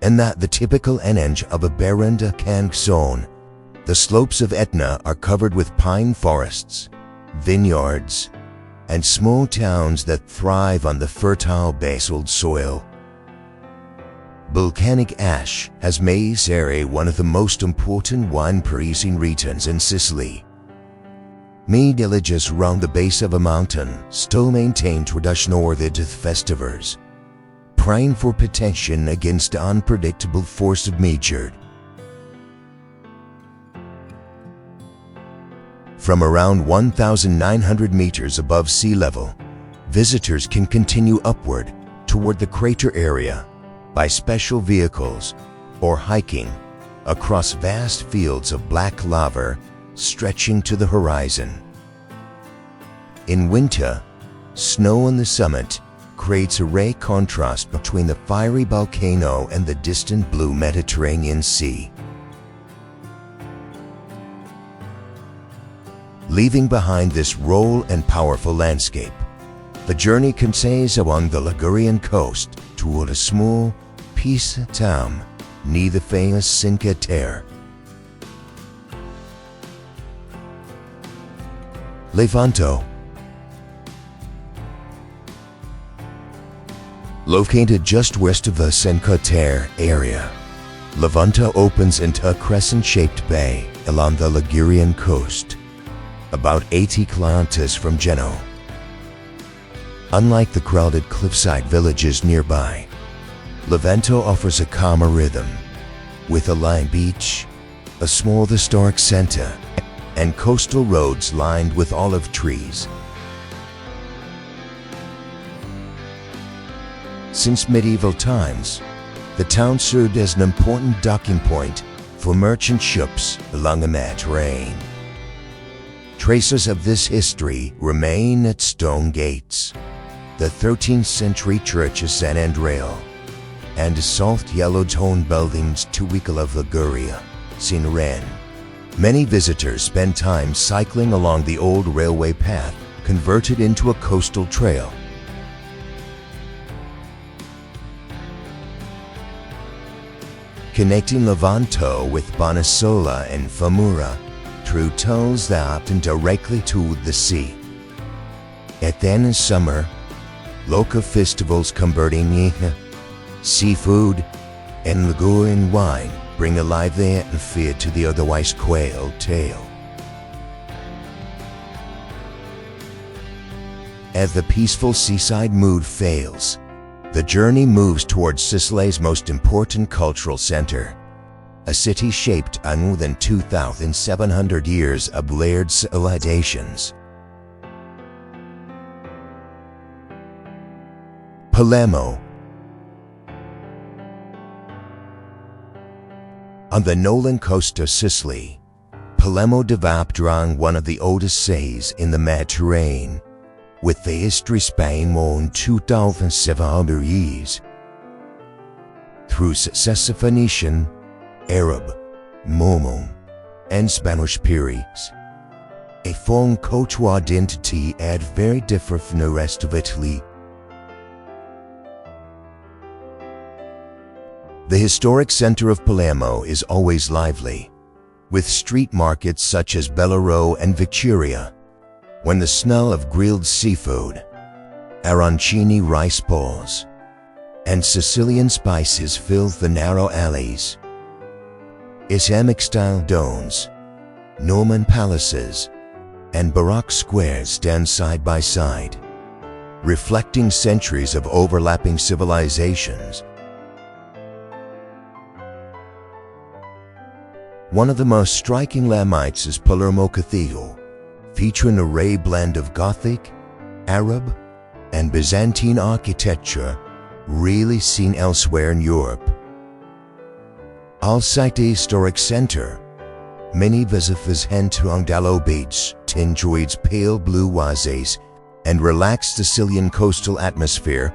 And that the typical end of a barren volcanic zone, the slopes of Etna are covered with pine forests, vineyards, and small towns that thrive on the fertile basalt soil. Volcanic ash has made this area one of the most important wine-producing regions in Sicily. Many villages around the base of a mountain still maintain traditional orchid festivals, praying for protection against the unpredictable force of nature. From around 1,900 meters above sea level, visitors can continue upward toward the crater area by special vehicles or hiking across vast fields of black lava stretching to the horizon. In winter, snow on the summit creates a rare contrast between the fiery volcano and the distant blue Mediterranean Sea. Leaving behind this raw and powerful landscape, the journey continues along the Ligurian coast toward a small, peaceful town near the famous Cinque Terre. Levanto. Located just west of the Cinque Terre area, Levanto opens into a crescent-shaped bay along the Ligurian coast, about 80 kilometers from Genoa. Unlike the crowded cliffside villages nearby, Levanto offers a calmer rhythm, with a lined beach, a small historic center, and coastal roads lined with olive trees. Since medieval times, the town served as an important docking point for merchant ships along the Mediterranean. Traces of this history remain at stone gates, the 13th century church of San Andrea, and the soft yellow tone buildings typical of Liguria, Cime. Many visitors spend time cycling along the old railway path converted into a coastal trail. Connecting Levanto with Bonassola and Famura through tunnels that lead directly to the sea. At the end of summer, local festivals converting seafood and Ligurian wine bring alive the atmosphere to the otherwise quail tale. As the peaceful seaside mood fails, the journey moves towards Sicily's most important cultural center, a city shaped by more than 2,700 years of layered civilizations. Palermo. On the northern coast of Sicily, Palermo developed around one of the oldest seas in the Mediterranean, with the history spanning more than 2,700 years. Through successive Phoenician, Arab, Mormon, and Spanish periods, a foreign cultural identity had very different from the rest of Italy. The historic center of Palermo is always lively, with street markets such as Bellaro and Victoria, when the smell of grilled seafood, arancini rice balls, and Sicilian spices fills the narrow alleys. Islamic-style domes, Norman palaces, and Baroque squares stand side by side, reflecting centuries of overlapping civilizations. One of the most striking landmarks is Palermo Cathedral, featuring a rare blend of Gothic, Arab, and Byzantine architecture rarely seen elsewhere in Europe. Outside the historic center, many visitors head to Andalo Beach to enjoy its pale blue oases and relaxed Sicilian coastal atmosphere.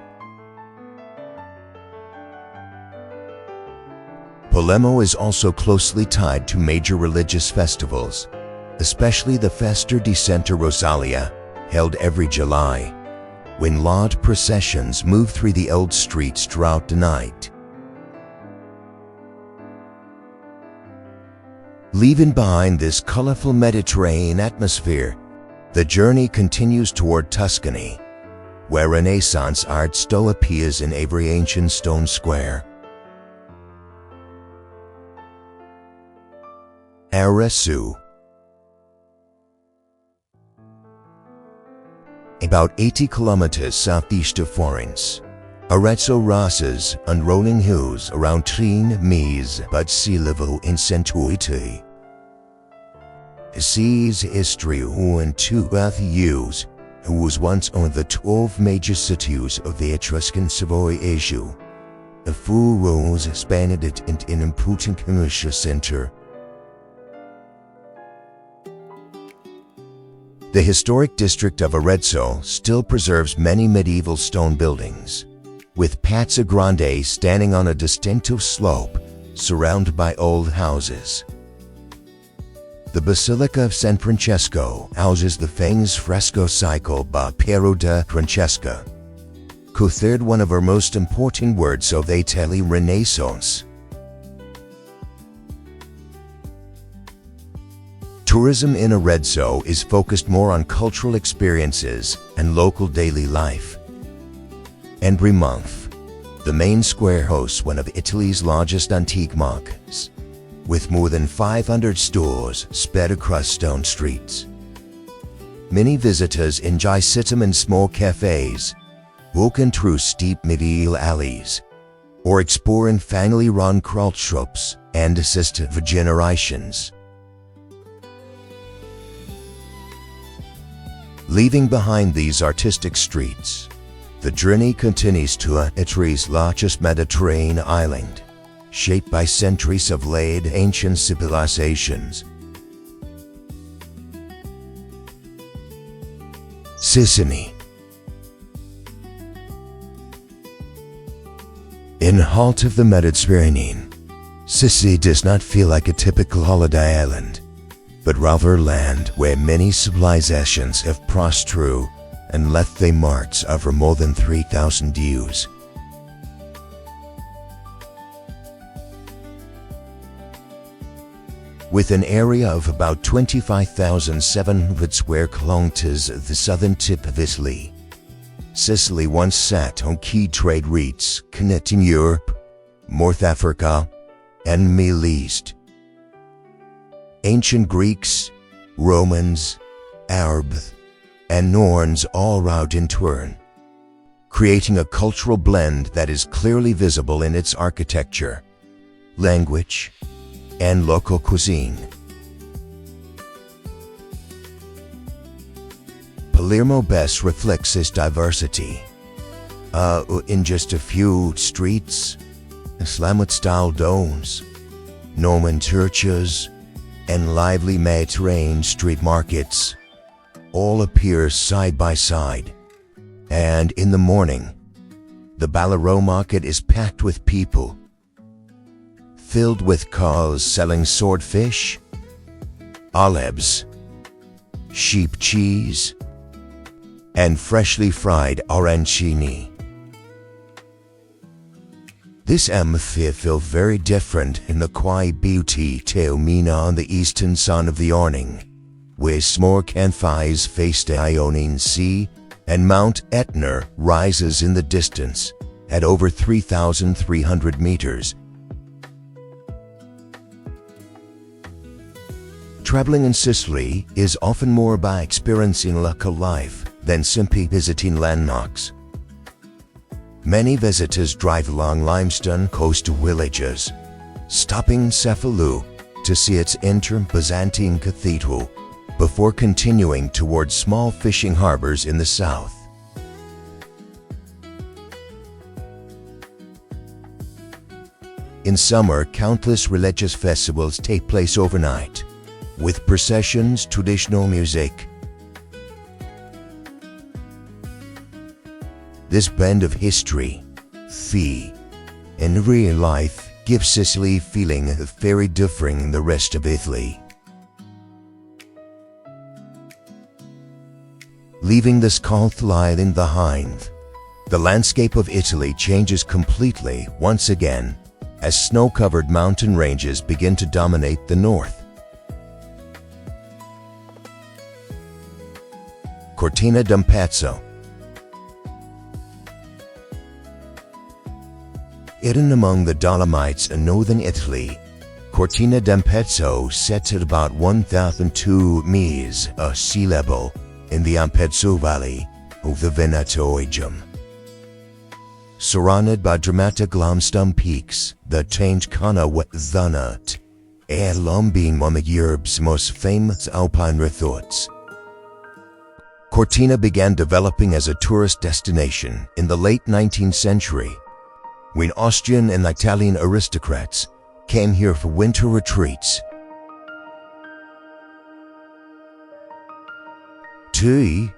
Palermo is also closely tied to major religious festivals, especially the Festa di Santa Rosalia, held every July, when large processions move through the old streets throughout the night. Leaving behind this colorful Mediterranean atmosphere, the journey continues toward Tuscany, where Renaissance art still appears in every ancient stone square. Arezzo. About 80 kilometers southeast of Florence, Arezzo rises on rolling hills around 3 meters above sea level in central Italy. The sea's history in 2,000 years, it was once one of the 12 major cities of the Etruscan civilization. The full roads spanned it into an important commercial center. The historic district of Arezzo still preserves many medieval stone buildings, with Piazza Grande standing on a distinctive slope surrounded by old houses. The Basilica of San Francesco houses the famous fresco cycle by Piero da Francesca, considered one of our most important works of the Italian Renaissance. Tourism in Arezzo is focused more on cultural experiences and local daily life. Every month, the main square hosts one of Italy's largest antique markets, with more than 500 stores spread across stone streets. Many visitors enjoy sitting in small cafes, walking through steep medieval alleys, or exploring family-run craft shops and assisted for generations. Leaving behind these artistic streets, the journey continues to Italy's largest Mediterranean island, shaped by centuries of layered ancient civilizations. Sicily. In the heart of the Mediterranean, Sicily does not feel like a typical holiday island, but rather land where many civilizations have passed through and left their marks over more than 3,000 years. With an area of about 25,700 square kilometers at the southern tip of Italy, Sicily once sat on key trade routes connecting Europe, North Africa, and Middle East. Ancient Greeks, Romans, Arabs, and Norns all round in turn, creating a cultural blend that is clearly visible in its architecture, language, and local cuisine. Palermo best reflects this diversity. In just a few streets, Islamic-style domes, Norman churches, and lively Mediterranean street markets all appear side by side. And in the morning, the Ballarò market is packed with people, filled with cars selling swordfish, olives, sheep cheese, and freshly fried arancini. This Amalfi feels very different in the quiet beauty Taormina on the eastern side of the Arning, where small campfires face the Ionian Sea, and Mount Etna rises in the distance at over 3,300 meters. Traveling in Sicily is often more about experiencing local life than simply visiting landmarks. Many visitors drive along limestone coastal villages, stopping in Cefalù to see its ancient Byzantine cathedral before continuing towards small fishing harbors in the south. In summer, countless religious festivals take place overnight, with processions, traditional music. This blend of history, fee, and real life gives Sicily a feeling very different from the rest of Italy. Leaving the Scarth Island behind, the landscape of Italy changes completely once again as snow-covered mountain ranges begin to dominate the north. Cortina d'Ampezzo. Hidden among the Dolomites in northern Italy, Cortina d'Ampezzo sits at about 1,002 meters of sea level in the Ampezzo Valley of the Veneto region. Surrounded by dramatic limestone peaks that change color with sunlight, it has long been one of Europe's most famous alpine resorts. Cortina began developing as a tourist destination in the late 19th century, when Austrian and Italian aristocrats came here for winter retreats. Today,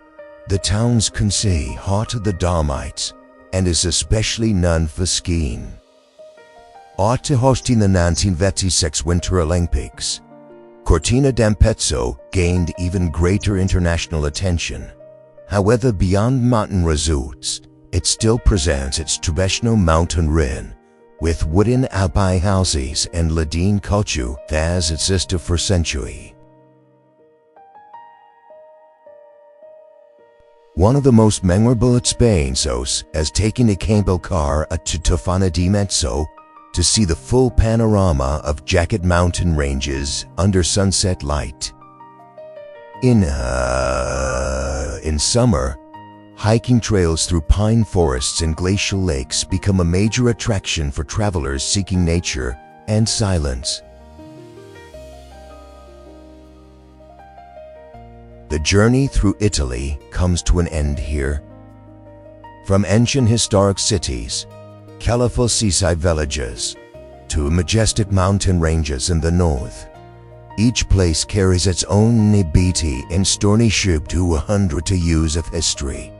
the town's considered heart of the Dolomites and is especially known for skiing. After hosting the 1926 Winter Olympics, Cortina d'Ampezzo gained even greater international attention. However, beyond mountain resorts, it still presents its traditional mountain inn, with wooden alpine houses and Ladine culture that has existed for centuries. One of the most memorable experiences is taking a cable car to Tofana di Mezzo to see the full panorama of jagged mountain ranges under sunset light. In summer, hiking trails through pine forests and glacial lakes become a major attraction for travelers seeking nature and silence. The journey through Italy comes to an end here. From ancient historic cities, colorful seaside villages, to majestic mountain ranges in the north, each place carries its own beauty and story shaped to 100 years of history.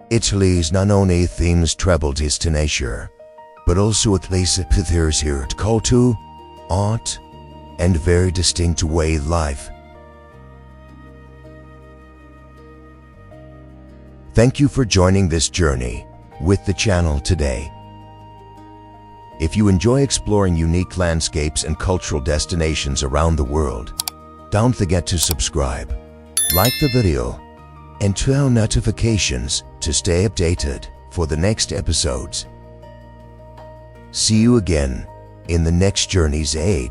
Italy is not only a famous travel destination, but also a place that preserves here culture, art, and very distinct way of life. Thank you for joining this journey with the channel today. If you enjoy exploring unique landscapes and cultural destinations around the world, don't forget to subscribe, like the video, and turn on notifications to stay updated for the next episodes. See you again in the next journey's aid.